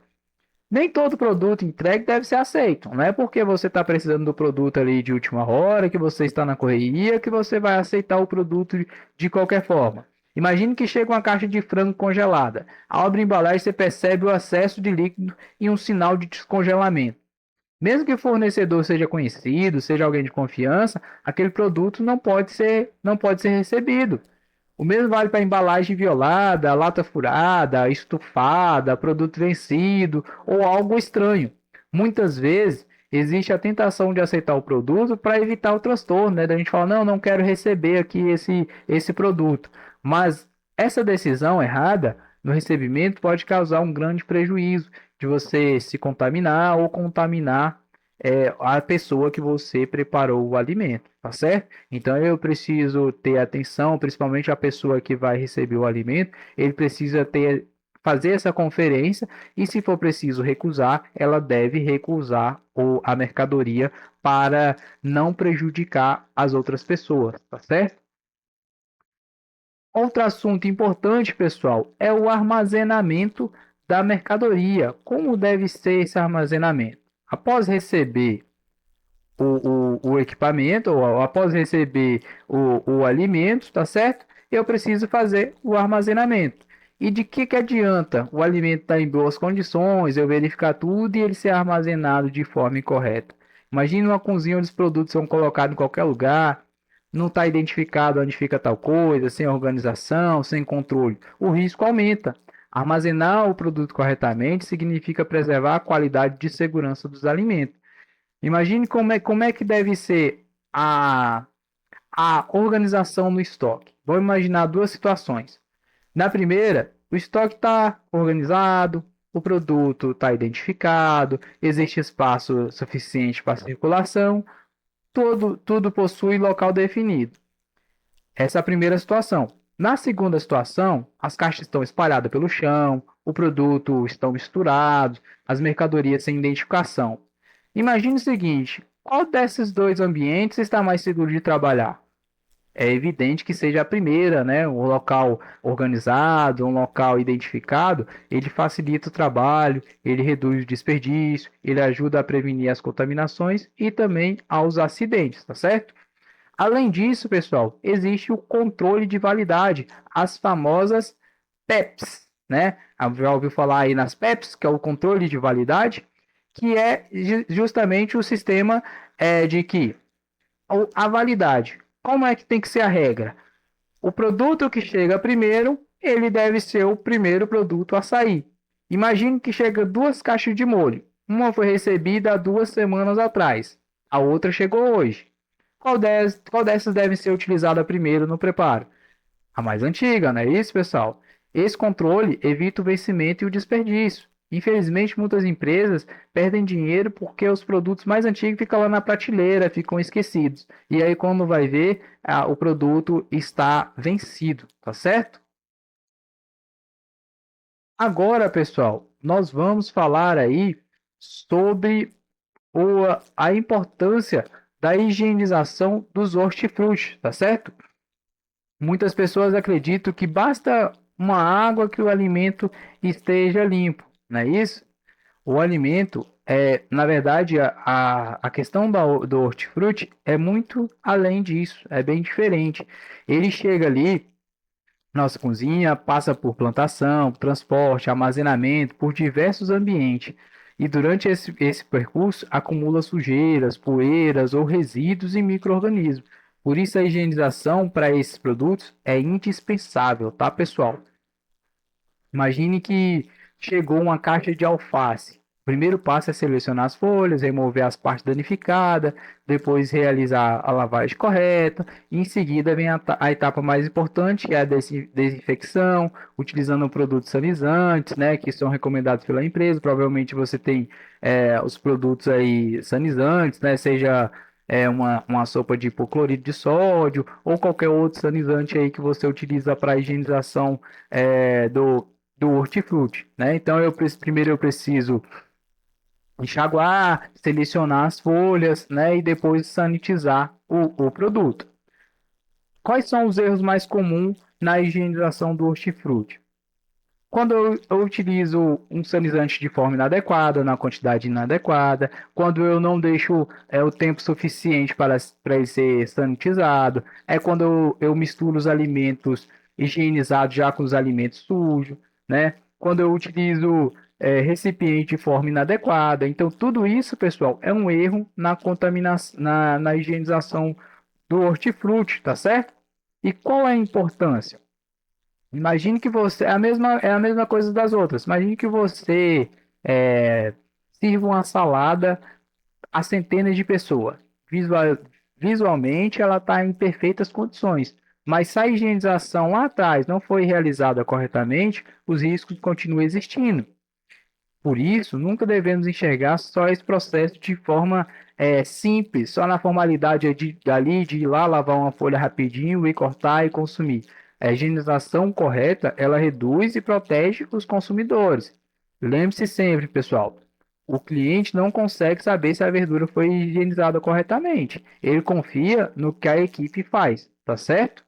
Nem todo produto entregue deve ser aceito. Não é porque você está precisando do produto ali de última hora, que você está na correria, que você vai aceitar o produto de qualquer forma. Imagine que chega uma caixa de frango congelada. Ao abrir a embalagem, você percebe o excesso de líquido e um sinal de descongelamento. Mesmo que o fornecedor seja conhecido, seja alguém de confiança, aquele produto não pode ser recebido. O mesmo vale para embalagem violada, lata furada, estufada, produto vencido ou algo estranho. Muitas vezes existe a tentação de aceitar o produto para evitar o transtorno, né? Da gente falar, não, não quero receber aqui esse produto. Mas essa decisão errada no recebimento pode causar um grande prejuízo de você se contaminar ou contaminar a pessoa que você preparou o alimento, tá certo? Então eu preciso ter atenção, principalmente a pessoa que vai receber o alimento, ele precisa fazer essa conferência e se for preciso recusar, ela deve recusar a mercadoria para não prejudicar as outras pessoas, tá certo? Outro assunto importante, pessoal, é o armazenamento da mercadoria. Como deve ser esse armazenamento? Após receber o equipamento, ou após receber o alimento, tá certo? Eu preciso fazer o armazenamento. E de que adianta o alimento estar em boas condições, eu verificar tudo e ele ser armazenado de forma incorreta? Imagine uma cozinha onde os produtos são colocados em qualquer lugar, não está identificado onde fica tal coisa, sem organização, sem controle. O risco aumenta. Armazenar o produto corretamente significa preservar a qualidade de segurança dos alimentos. Imagine como é que deve ser a organização no estoque. Vamos imaginar duas situações. Na primeira, o estoque está organizado, o produto está identificado, existe espaço suficiente para circulação, tudo possui local definido. Essa é a primeira situação. Na segunda situação, as caixas estão espalhadas pelo chão, o produto estão misturados, as mercadorias sem identificação. Imagine o seguinte: qual desses dois ambientes está mais seguro de trabalhar? É evidente que seja a primeira, né? Um local organizado, um local identificado, ele facilita o trabalho, ele reduz o desperdício, ele ajuda a prevenir as contaminações e também aos acidentes, tá certo? Além disso, pessoal, existe o controle de validade, as famosas PEPs, né? Já ouviu falar aí nas PEPs, que é o controle de validade, que é justamente o sistema de que a validade. Como é que tem que ser a regra? O produto que chega primeiro, ele deve ser o primeiro produto a sair. Imagine que chega duas caixas de molho. Uma foi recebida há 2 semanas atrás, a outra chegou hoje. Qual dessas deve ser utilizada primeiro no preparo? A mais antiga, não é isso, pessoal? Esse controle evita o vencimento e o desperdício. Infelizmente, muitas empresas perdem dinheiro porque os produtos mais antigos ficam lá na prateleira, ficam esquecidos. E aí, quando vai ver, o produto está vencido, tá certo? Agora, pessoal, nós vamos falar aí sobre a importância da higienização dos hortifrutis, tá certo? Muitas pessoas acreditam que basta uma água que o alimento esteja limpo, não é isso? O alimento na verdade, a questão do hortifruti é muito além disso, é bem diferente. Ele chega ali, nossa cozinha, passa por plantação, transporte, armazenamento, por diversos ambientes. E durante esse percurso acumula sujeiras, poeiras ou resíduos e micro-organismos. Por isso a higienização para esses produtos é indispensável, tá, pessoal? Imagine que chegou uma caixa de alface. O primeiro passo é selecionar as folhas, remover as partes danificadas, depois realizar a lavagem correta, e em seguida vem a etapa mais importante, que é a desinfecção, utilizando produtos sanizantes, né, que são recomendados pela empresa. Provavelmente você tem os produtos aí sanizantes, né, seja uma sopa de hipoclorito de sódio ou qualquer outro sanizante aí que você utiliza para higienização do hortifruti, né? Então primeiro eu preciso enxaguar, selecionar as folhas, né? E depois sanitizar o produto. Quais são os erros mais comuns na higienização do hortifruti? Quando eu utilizo um sanizante de forma inadequada, na quantidade inadequada, quando eu não deixo o tempo suficiente para ele ser sanitizado, é quando eu misturo os alimentos higienizados já com os alimentos sujos, né? Quando eu utilizo recipiente de forma inadequada. Então, tudo isso, pessoal, é um erro na contaminação, na higienização do hortifruti, tá certo? E qual é a importância? Imagine que você é a mesma coisa das outras. Imagine que você é, sirva uma salada a centenas de pessoas. Visualmente, ela está em perfeitas condições. Mas se a higienização lá atrás não foi realizada corretamente, os riscos continuam existindo. Por isso, nunca devemos enxergar só esse processo de forma simples, só na formalidade de ir lá lavar uma folha rapidinho e cortar e consumir. A higienização correta, ela reduz e protege os consumidores. Lembre-se sempre, pessoal, o cliente não consegue saber se a verdura foi higienizada corretamente. Ele confia no que a equipe faz, tá certo?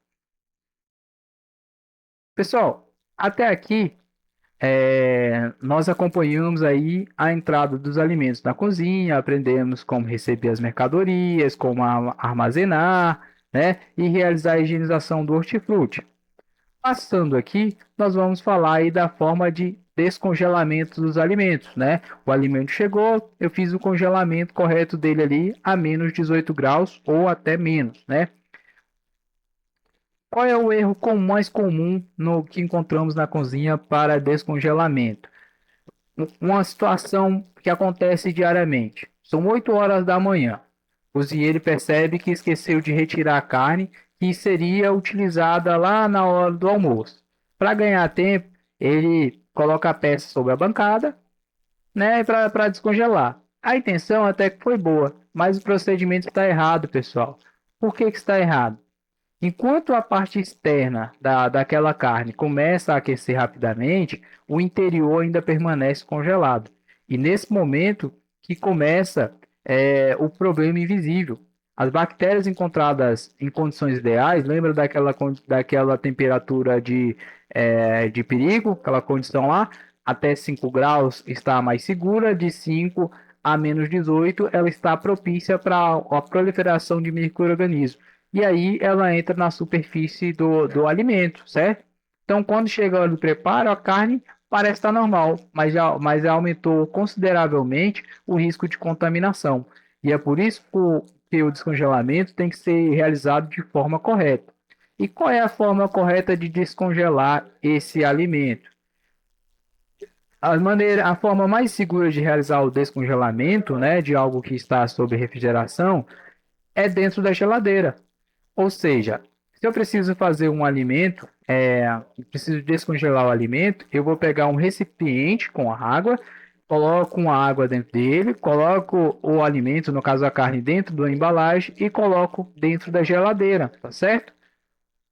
Pessoal, até aqui nós acompanhamos aí a entrada dos alimentos na cozinha, aprendemos como receber as mercadorias, como armazenar, né, e realizar a higienização do hortifruti. Passando aqui, nós vamos falar aí da forma de descongelamento dos alimentos, né? O alimento chegou, eu fiz o congelamento correto dele ali a menos 18 graus ou até menos, né? Qual é o erro mais comum no que encontramos na cozinha para descongelamento? Uma situação que acontece diariamente. São 8 horas da manhã. O cozinheiro percebe que esqueceu de retirar a carne que seria utilizada lá na hora do almoço. Para ganhar tempo, ele coloca a peça sobre a bancada, né, para descongelar. A intenção até que foi boa, mas o procedimento está errado, pessoal. Por que está errado? Enquanto a parte externa daquela carne começa a aquecer rapidamente, o interior ainda permanece congelado. E nesse momento que começa o problema invisível. As bactérias encontradas em condições ideais, lembra daquela temperatura de perigo, aquela condição lá? Até 5 graus está mais segura, de 5 a menos 18, ela está propícia para a proliferação de micro-organismos. E aí ela entra na superfície do alimento, certo? Então, quando chega a hora do preparo, a carne parece estar normal, mas já aumentou consideravelmente o risco de contaminação. E é por isso que o descongelamento tem que ser realizado de forma correta. E qual é a forma correta de descongelar esse alimento? A forma mais segura de realizar o descongelamento, né, de algo que está sob refrigeração, é dentro da geladeira. Ou seja, se eu preciso fazer um alimento, preciso descongelar o alimento, eu vou pegar um recipiente com água, coloco uma água dentro dele, coloco o alimento, no caso a carne, dentro da embalagem e coloco dentro da geladeira, tá certo?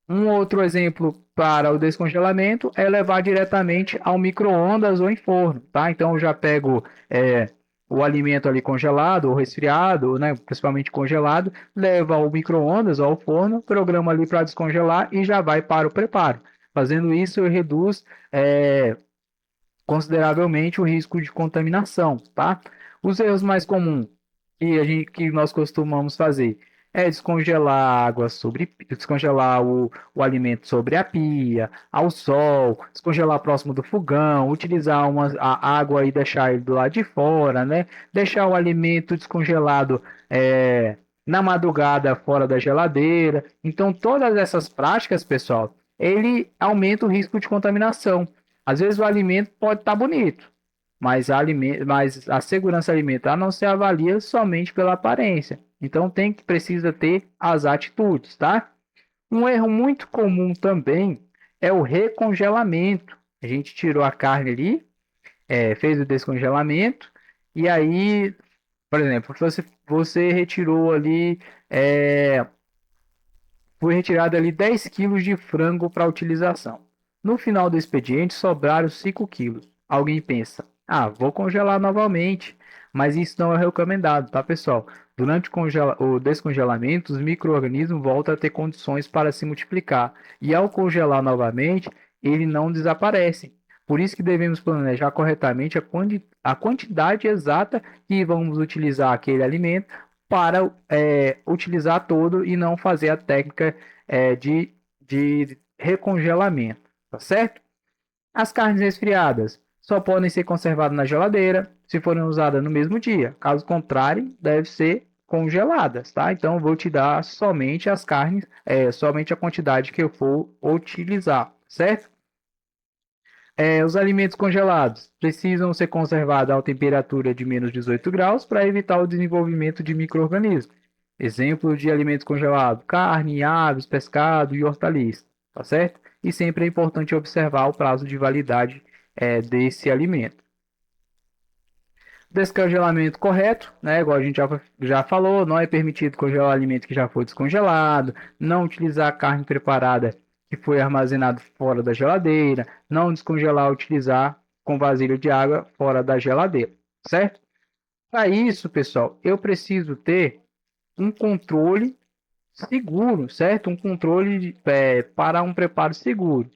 Um outro exemplo para o descongelamento é levar diretamente ao micro-ondas ou em forno, tá? Então eu já pego o alimento ali congelado ou resfriado, né? Principalmente congelado, leva ao micro-ondas ou ao forno, programa ali para descongelar e já vai para o preparo. Fazendo isso, eu reduz consideravelmente o risco de contaminação, tá? Os erros mais comuns que nós costumamos fazer é descongelar a água descongelar o alimento sobre a pia, ao sol, descongelar próximo do fogão, utilizar a água e deixar ele do lado de fora, né? Deixar o alimento descongelado na madrugada fora da geladeira. Então, todas essas práticas, pessoal, ele aumenta o risco de contaminação. Às vezes o alimento pode estar bonito, mas a segurança alimentar não se avalia somente pela aparência. Então precisa ter as atitudes, tá? Um erro muito comum também é o recongelamento. A gente tirou a carne ali, fez o descongelamento, e aí, por exemplo, você retirou ali, foi retirado ali 10 quilos de frango para utilização. No final do expediente, sobraram 5 quilos. Alguém pensa, vou congelar novamente. Mas isso não é recomendado, tá, pessoal? Durante o descongelamento, os micro-organismos voltam a ter condições para se multiplicar. E ao congelar novamente, eles não desaparecem. Por isso que devemos planejar corretamente a quantidade exata que vamos utilizar aquele alimento para utilizar todo e não fazer a técnica de recongelamento, tá certo? As carnes resfriadas só podem ser conservadas na geladeira se forem usadas no mesmo dia. Caso contrário, deve ser congeladas, tá? Então, eu vou te dar somente as carnes, somente a quantidade que eu for utilizar, certo? Os alimentos congelados precisam ser conservados a temperatura de menos 18 graus para evitar o desenvolvimento de micro-organismos. Exemplo de alimentos congelados: carne, aves, pescado e hortaliças, tá certo? E sempre é importante observar o prazo de validade desse alimento. Descongelamento correto, né? Igual a gente já falou, não é permitido congelar alimento que já foi descongelado, não utilizar carne preparada que foi armazenado fora da geladeira, não descongelar, utilizar com vasilha de água fora da geladeira, certo? Para isso, pessoal, eu preciso ter um controle seguro, certo? Um controle para um preparo seguro.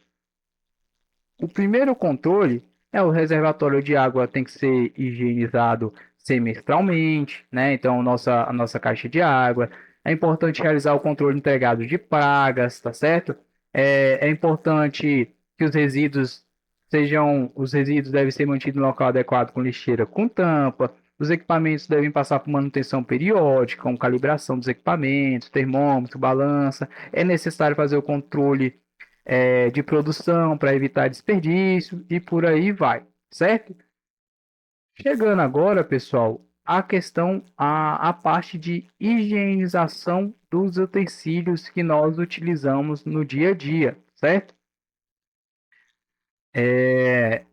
O primeiro controle é o reservatório de água tem que ser higienizado semestralmente, né? Então, a nossa caixa de água. É importante realizar o controle integrado de pragas, tá certo? É importante que os resíduos devem ser mantidos no local adequado com lixeira com tampa. Os equipamentos devem passar por manutenção periódica, com calibração dos equipamentos, termômetro, balança. É necessário fazer o controle de produção para evitar desperdício e por aí vai, certo? Chegando agora, pessoal, a parte de higienização dos utensílios que nós utilizamos no dia a dia, certo? É,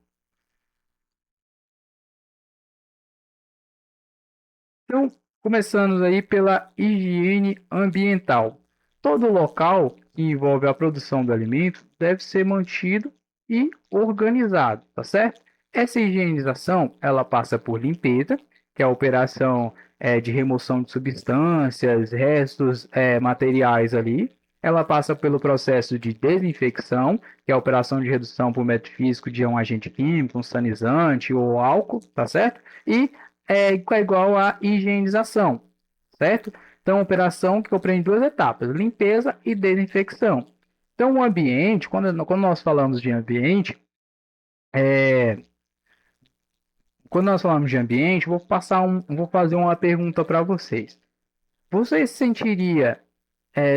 Então, começando aí pela higiene ambiental. Todo local que envolve a produção do alimento deve ser mantido e organizado, tá certo? Essa higienização, ela passa por limpeza, que é a operação de remoção de substâncias, restos materiais ali. Ela passa pelo processo de desinfecção, que é a operação de redução por método físico de um agente químico, um sanizante ou álcool, tá certo? E é igual à higienização, certo? Então, uma operação que compreende duas etapas, limpeza e desinfecção. Então, o ambiente, quando nós falamos de ambiente, é, quando nós falamos de ambiente, vou fazer uma pergunta para vocês. Você se sentiria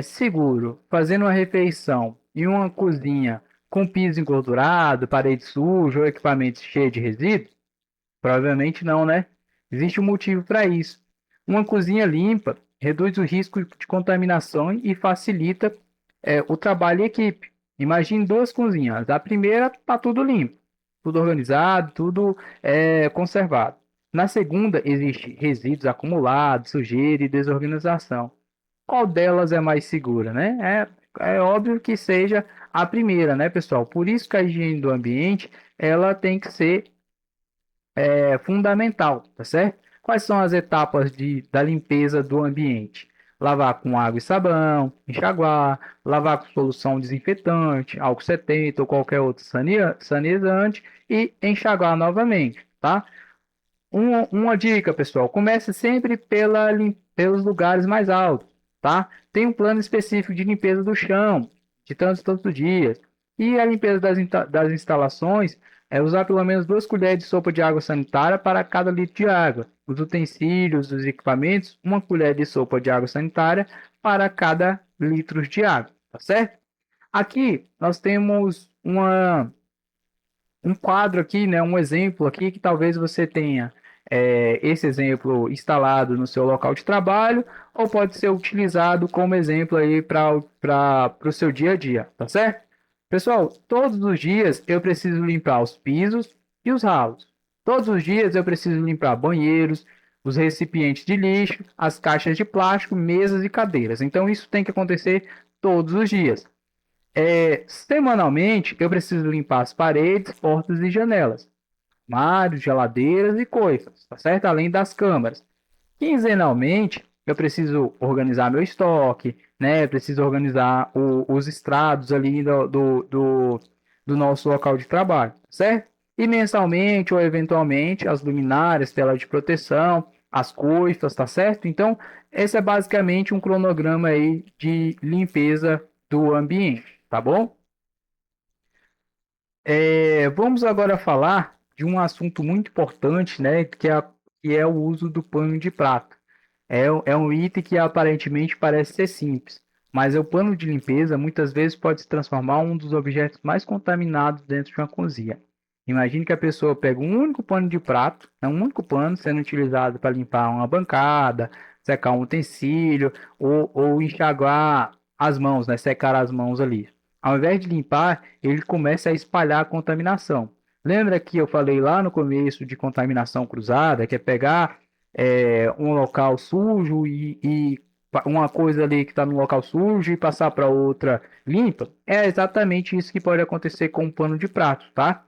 seguro fazendo uma refeição em uma cozinha com piso engordurado, parede suja ou equipamento cheio de resíduos? Provavelmente não, né? Existe um motivo para isso. Uma cozinha limpa reduz o risco de contaminação e facilita o trabalho em equipe. Imagine duas cozinhas. A primeira está tudo limpo, tudo organizado, tudo conservado. Na segunda, existe resíduos acumulados, sujeira e desorganização. Qual delas é mais segura, né? É óbvio que seja a primeira, né, pessoal? Por isso que a higiene do ambiente ela tem que ser fundamental, tá certo? Quais são as etapas da limpeza do ambiente? Lavar com água e sabão, enxaguar, lavar com solução desinfetante, álcool 70 ou qualquer outro sanizante e enxaguar novamente, tá? Uma dica, pessoal, comece sempre pelos lugares mais altos, tá? Tem um plano específico de limpeza do chão, de tantos dias. E a limpeza das instalações é usar pelo menos 2 colheres de sopa de água sanitária para cada litro de água. Os utensílios, os equipamentos, 1 colher de sopa de água sanitária para cada litro de água, tá certo? Aqui nós temos um quadro aqui, né, um exemplo aqui que talvez você tenha esse exemplo instalado no seu local de trabalho ou pode ser utilizado como exemplo aí para o seu dia a dia, tá certo? Pessoal, todos os dias eu preciso limpar os pisos e os ralos. Todos os dias eu preciso limpar banheiros, os recipientes de lixo, as caixas de plástico, mesas e cadeiras. Então isso tem que acontecer todos os dias. Semanalmente, eu preciso limpar as paredes, portas e janelas, armários, geladeiras e coifas, tá certo? Além das câmaras. Quinzenalmente, eu preciso organizar meu estoque, né? Eu preciso organizar os estrados ali do nosso local de trabalho, certo? E mensalmente ou eventualmente, as luminárias, tela de proteção, as coifas, tá certo? Então, esse é basicamente um cronograma aí de limpeza do ambiente, tá bom? Vamos agora falar de um assunto muito importante, né, que é o uso do pano de prato. É um item que aparentemente parece ser simples, mas o pano de limpeza muitas vezes pode se transformar em um dos objetos mais contaminados dentro de uma cozinha. Imagine que a pessoa pega um único pano de prato, é um único pano sendo utilizado para limpar uma bancada, secar um utensílio ou enxaguar as mãos, né, secar as mãos ali. Ao invés de limpar, ele começa a espalhar a contaminação. Lembra que eu falei lá no começo de contaminação cruzada, que é pegar um local sujo uma coisa ali que está no local sujo e passar para outra limpa? É exatamente isso que pode acontecer com o pano de prato, tá?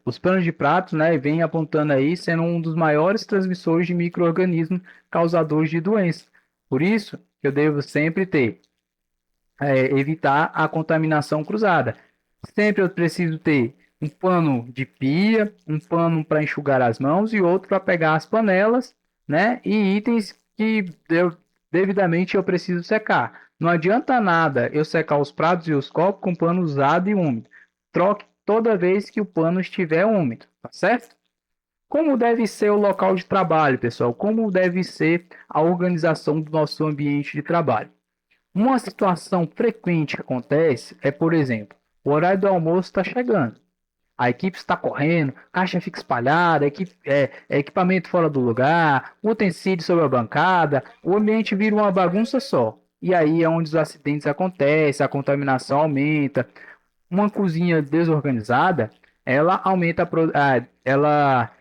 Os panos de prato, né, vem apontando aí sendo um dos maiores transmissores de micro-organismos causadores de doenças. Por isso, eu devo sempre evitar a contaminação cruzada. Sempre eu preciso ter um pano de pia, um pano para enxugar as mãos e outro para pegar as panelas, né? E itens que devidamente eu preciso secar. Não adianta nada eu secar os pratos e os copos com pano usado e úmido. Troque toda vez que o pano estiver úmido, tá certo? Como deve ser o local de trabalho, pessoal? Como deve ser a organização do nosso ambiente de trabalho? Uma situação frequente que acontece é, por exemplo, o horário do almoço está chegando. A equipe está correndo, caixa fica espalhada, equipamento fora do lugar, utensílio sobre a bancada, o ambiente vira uma bagunça só. E aí é onde os acidentes acontecem, a contaminação aumenta. Uma cozinha desorganizada, ela ela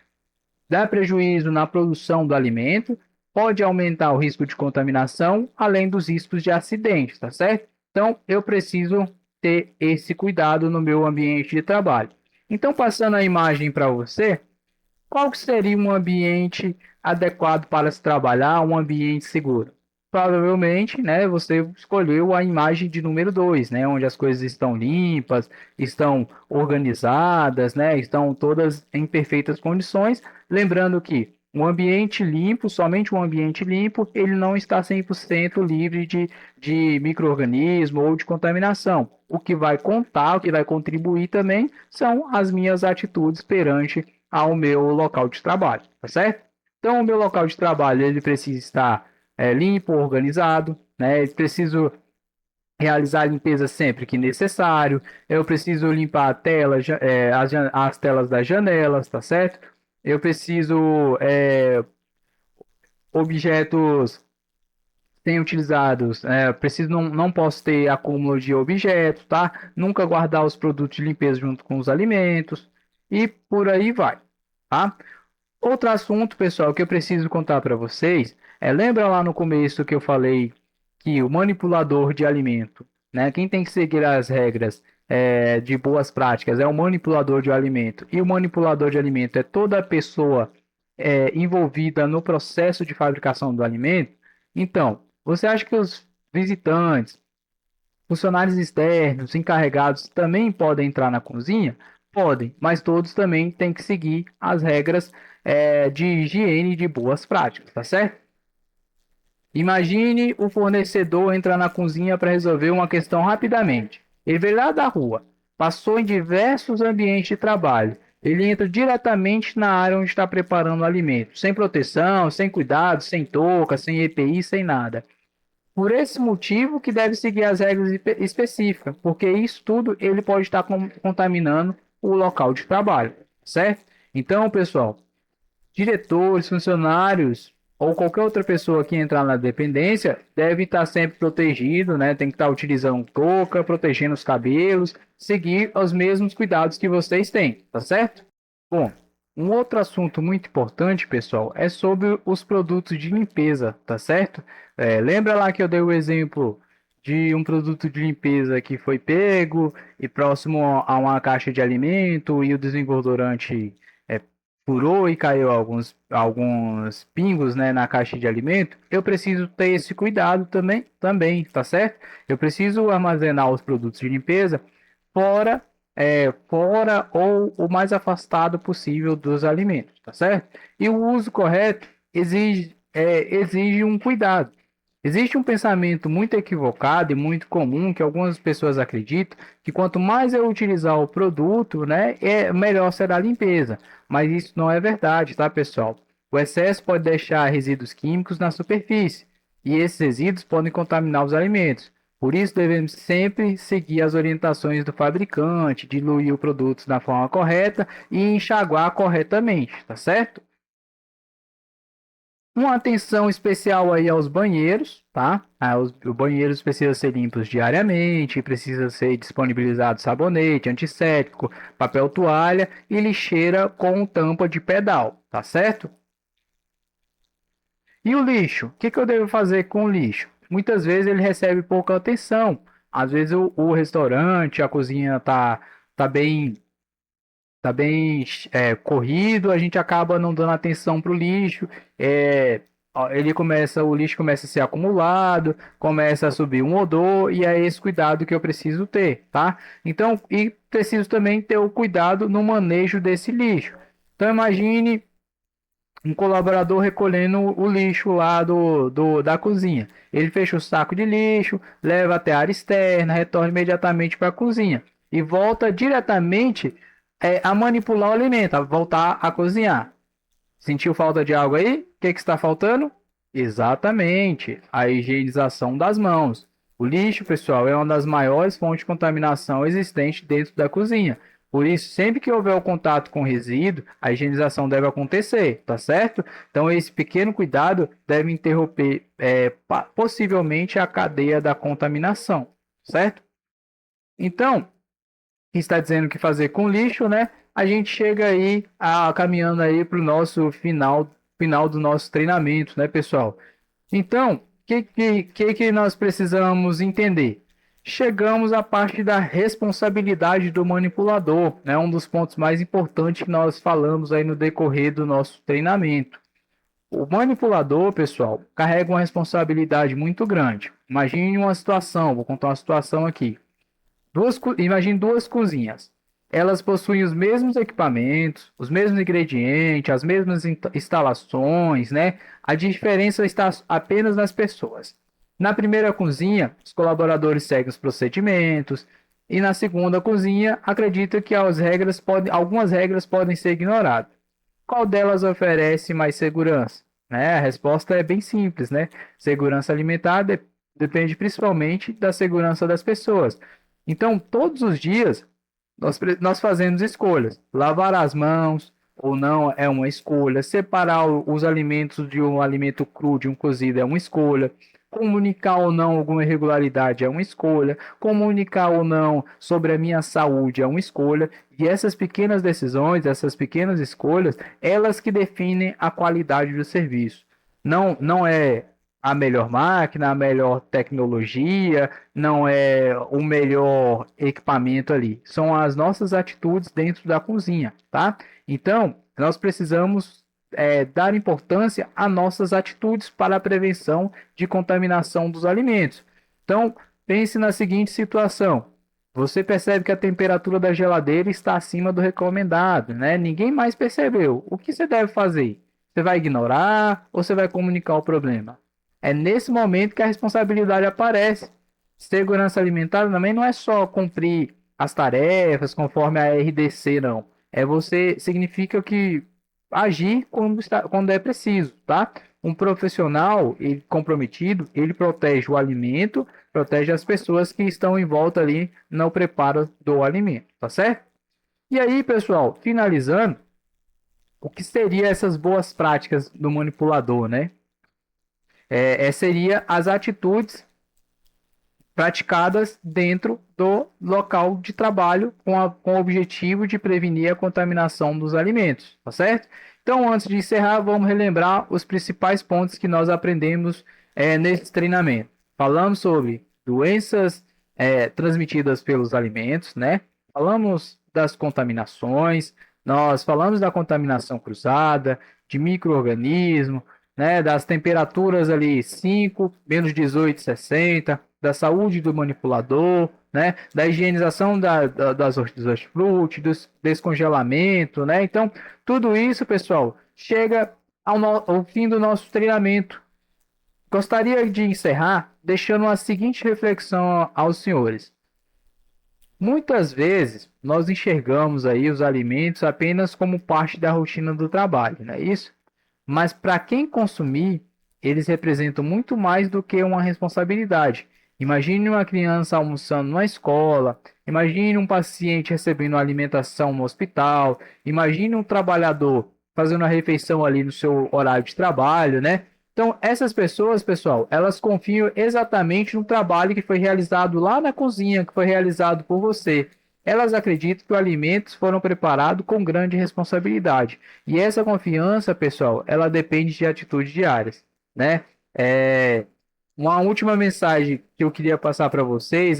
dá prejuízo na produção do alimento, pode aumentar o risco de contaminação, além dos riscos de acidentes, tá certo? Então, eu preciso ter esse cuidado no meu ambiente de trabalho. Então, passando a imagem para você, qual que seria um ambiente adequado para se trabalhar, um ambiente seguro? Provavelmente, né, você escolheu a imagem de número 2, né, onde as coisas estão limpas, estão organizadas, né, estão todas em perfeitas condições. Lembrando que um ambiente limpo, somente um ambiente limpo, ele não está 100% livre de micro-organismo ou de contaminação. O que vai contar, o que vai contribuir também, são as minhas atitudes perante ao meu local de trabalho, tá certo? Então, o meu local de trabalho ele precisa estar limpo, organizado, né? Eu preciso realizar a limpeza sempre que necessário. Eu preciso limpar a tela, as telas das janelas, tá certo? Eu preciso objetos sem utilizados, preciso não posso ter acúmulo de objetos, tá? Nunca guardar os produtos de limpeza junto com os alimentos e por aí vai, tá? Outro assunto, pessoal, que eu preciso contar para vocês lembra lá no começo que eu falei que o manipulador de alimento, né? Quem tem que seguir as regras de boas práticas é o manipulador de alimento. E o manipulador de alimento é toda pessoa envolvida no processo de fabricação do alimento. Então, você acha que os visitantes, funcionários externos, encarregados também podem entrar na cozinha? Podem, mas todos também têm que seguir as regras de higiene e de boas práticas, tá certo? Imagine o fornecedor entrar na cozinha para resolver uma questão rapidamente. Ele veio lá da rua, passou em diversos ambientes de trabalho. Ele entra diretamente na área onde está preparando o alimento, sem proteção, sem cuidado, sem touca, sem EPI, sem nada. Por esse motivo que deve seguir as regras específicas, porque isso tudo ele pode estar contaminando o local de trabalho, certo? Então, pessoal, diretores, funcionários ou qualquer outra pessoa que entrar na dependência deve estar sempre protegido, né? Tem que estar utilizando touca, protegendo os cabelos, seguir os mesmos cuidados que vocês têm, tá certo? Bom, um outro assunto muito importante, pessoal, é sobre os produtos de limpeza, tá certo? Lembra lá que eu dei o exemplo de um produto de limpeza que foi pego e próximo a uma caixa de alimento e o desengordurante é, furou e caiu alguns pingos, né, na caixa de alimento? Eu preciso ter esse cuidado também, tá certo? Eu preciso armazenar os produtos de limpeza fora fora ou o mais afastado possível dos alimentos, tá certo? E o uso correto exige um cuidado. Existe um pensamento muito equivocado e muito comum que algumas pessoas acreditam que quanto mais eu utilizar o produto, né, melhor será a limpeza. Mas isso não é verdade, tá, pessoal? O excesso pode deixar resíduos químicos na superfície e esses resíduos podem contaminar os alimentos. Por isso, devemos sempre seguir as orientações do fabricante, diluir o produto da forma correta e enxaguar corretamente, tá certo? Uma atenção especial aí aos banheiros, tá? Os banheiros precisam ser limpos diariamente, precisa ser disponibilizado sabonete, antisséptico, papel toalha e lixeira com tampa de pedal, tá certo? E o lixo? O que eu devo fazer com o lixo? Muitas vezes ele recebe pouca atenção. Às vezes o restaurante, a cozinha tá bem, tá bem corrido, a gente acaba não dando atenção para o lixo. O lixo começa a ser acumulado, começa a subir um odor, e é esse cuidado que eu preciso ter, tá? Então, e preciso também ter o cuidado no manejo desse lixo. Então, imagine um colaborador recolhendo o lixo lá da cozinha. Ele fecha o saco de lixo, leva até a área externa, retorna imediatamente para a cozinha e volta diretamente a manipular o alimento, a voltar a cozinhar. Sentiu falta de algo aí? O que está faltando? Exatamente, a higienização das mãos. O lixo, pessoal, é uma das maiores fontes de contaminação existente dentro da cozinha. Por isso, sempre que houver o contato com resíduo, a higienização deve acontecer, tá certo? Então, esse pequeno cuidado deve interromper possivelmente a cadeia da contaminação, certo? Então, está dizendo o que fazer com lixo, né? A gente chega aí caminhando aí para o nosso final final do nosso treinamento, né, pessoal? Então, o que nós precisamos entender? Chegamos à parte da responsabilidade do manipulador, né? Um dos pontos mais importantes que nós falamos aí no decorrer do nosso treinamento. O manipulador, pessoal, carrega uma responsabilidade muito grande. Imagine uma situação, vou contar uma situação aqui. Imagine duas cozinhas. Elas possuem os mesmos equipamentos, os mesmos ingredientes, as mesmas instalações, né? A diferença está apenas nas pessoas. Na primeira cozinha, os colaboradores seguem os procedimentos, e na segunda cozinha, acredita que algumas regras podem ser ignoradas. Qual delas oferece mais segurança? Né? A resposta é bem simples, né? Segurança alimentar depende principalmente da segurança das pessoas. Então, todos os dias, nós fazemos escolhas. Lavar as mãos ou não é uma escolha. Separar os alimentos de um alimento cru de um cozido é uma escolha. Comunicar ou não alguma irregularidade é uma escolha. Comunicar ou não sobre a minha saúde é uma escolha. E essas pequenas decisões, essas pequenas escolhas, elas que definem a qualidade do serviço. Não é a melhor máquina, a melhor tecnologia, não é o melhor equipamento ali. São as nossas atitudes dentro da cozinha, tá? Então, nós precisamos dar importância a nossas atitudes para a prevenção de contaminação dos alimentos. Então, pense na seguinte situação. Você percebe que a temperatura da geladeira está acima do recomendado, né? Ninguém mais percebeu. O que você deve fazer? Você vai ignorar ou você vai comunicar o problema? É nesse momento que a responsabilidade aparece. Segurança alimentar também não é só cumprir as tarefas conforme a RDC, não. Significa que agir quando é preciso, tá? Um profissional comprometido, ele protege o alimento, protege as pessoas que estão em volta ali no preparo do alimento, tá certo? E aí, pessoal, finalizando, o que seria essas boas práticas do manipulador, né? Seria as atitudes praticadas dentro do local de trabalho com o objetivo de prevenir a contaminação dos alimentos, tá certo? Então, antes de encerrar, vamos relembrar os principais pontos que nós aprendemos nesse treinamento. Falamos sobre doenças transmitidas pelos alimentos, né? Falamos das contaminações, nós falamos da contaminação cruzada, de micro-organismos, né, das temperaturas ali 5, menos 18, 60, da saúde do manipulador, né, da higienização dos hortifruti, do descongelamento, né? Então, tudo isso, pessoal, chega ao fim do nosso treinamento. Gostaria de encerrar deixando uma seguinte reflexão aos senhores. Muitas vezes nós enxergamos aí os alimentos apenas como parte da rotina do trabalho, não é isso? Mas para quem consumir, eles representam muito mais do que uma responsabilidade. Imagine uma criança almoçando na escola, imagine um paciente recebendo alimentação no hospital, imagine um trabalhador fazendo a refeição ali no seu horário de trabalho, né? Então, essas pessoas, pessoal, elas confiam exatamente no trabalho que foi realizado lá na cozinha, que foi realizado por você. Elas acreditam que os alimentos foram preparados com grande responsabilidade. E essa confiança, pessoal, ela depende de atitudes diárias, né? Uma última mensagem que eu queria passar para vocês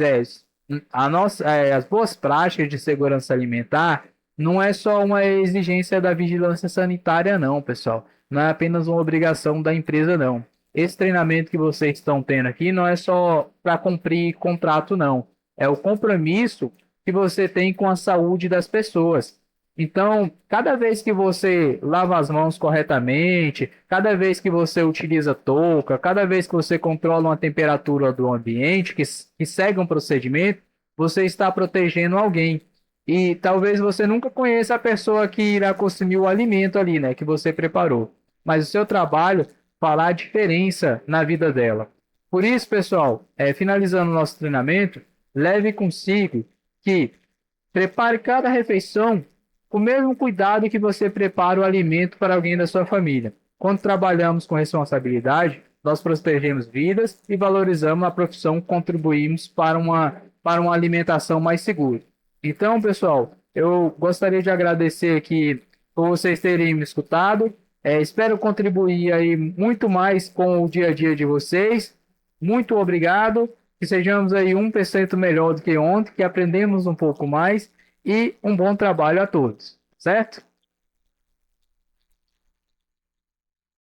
as boas práticas de segurança alimentar não é só uma exigência da vigilância sanitária, não, pessoal. Não é apenas uma obrigação da empresa, não. Esse treinamento que vocês estão tendo aqui não é só para cumprir contrato, não. É o compromisso que você tem com a saúde das pessoas. Então, cada vez que você lava as mãos corretamente, cada vez que você utiliza touca, cada vez que você controla uma temperatura do ambiente, que segue um procedimento, você está protegendo alguém. E talvez você nunca conheça a pessoa que irá consumir o alimento ali, né, que você preparou. Mas o seu trabalho fará a diferença na vida dela. Por isso, pessoal, finalizando o nosso treinamento, leve consigo que prepare cada refeição com o mesmo cuidado que você prepara o alimento para alguém da sua família. Quando trabalhamos com responsabilidade, nós protegemos vidas e valorizamos a profissão, contribuímos para uma alimentação mais segura. Então, pessoal, eu gostaria de agradecer aqui por vocês terem me escutado. Espero contribuir aí muito mais com o dia a dia de vocês. Muito obrigado. Que sejamos aí 1% melhor do que ontem, que aprendemos um pouco mais e um bom trabalho a todos, certo?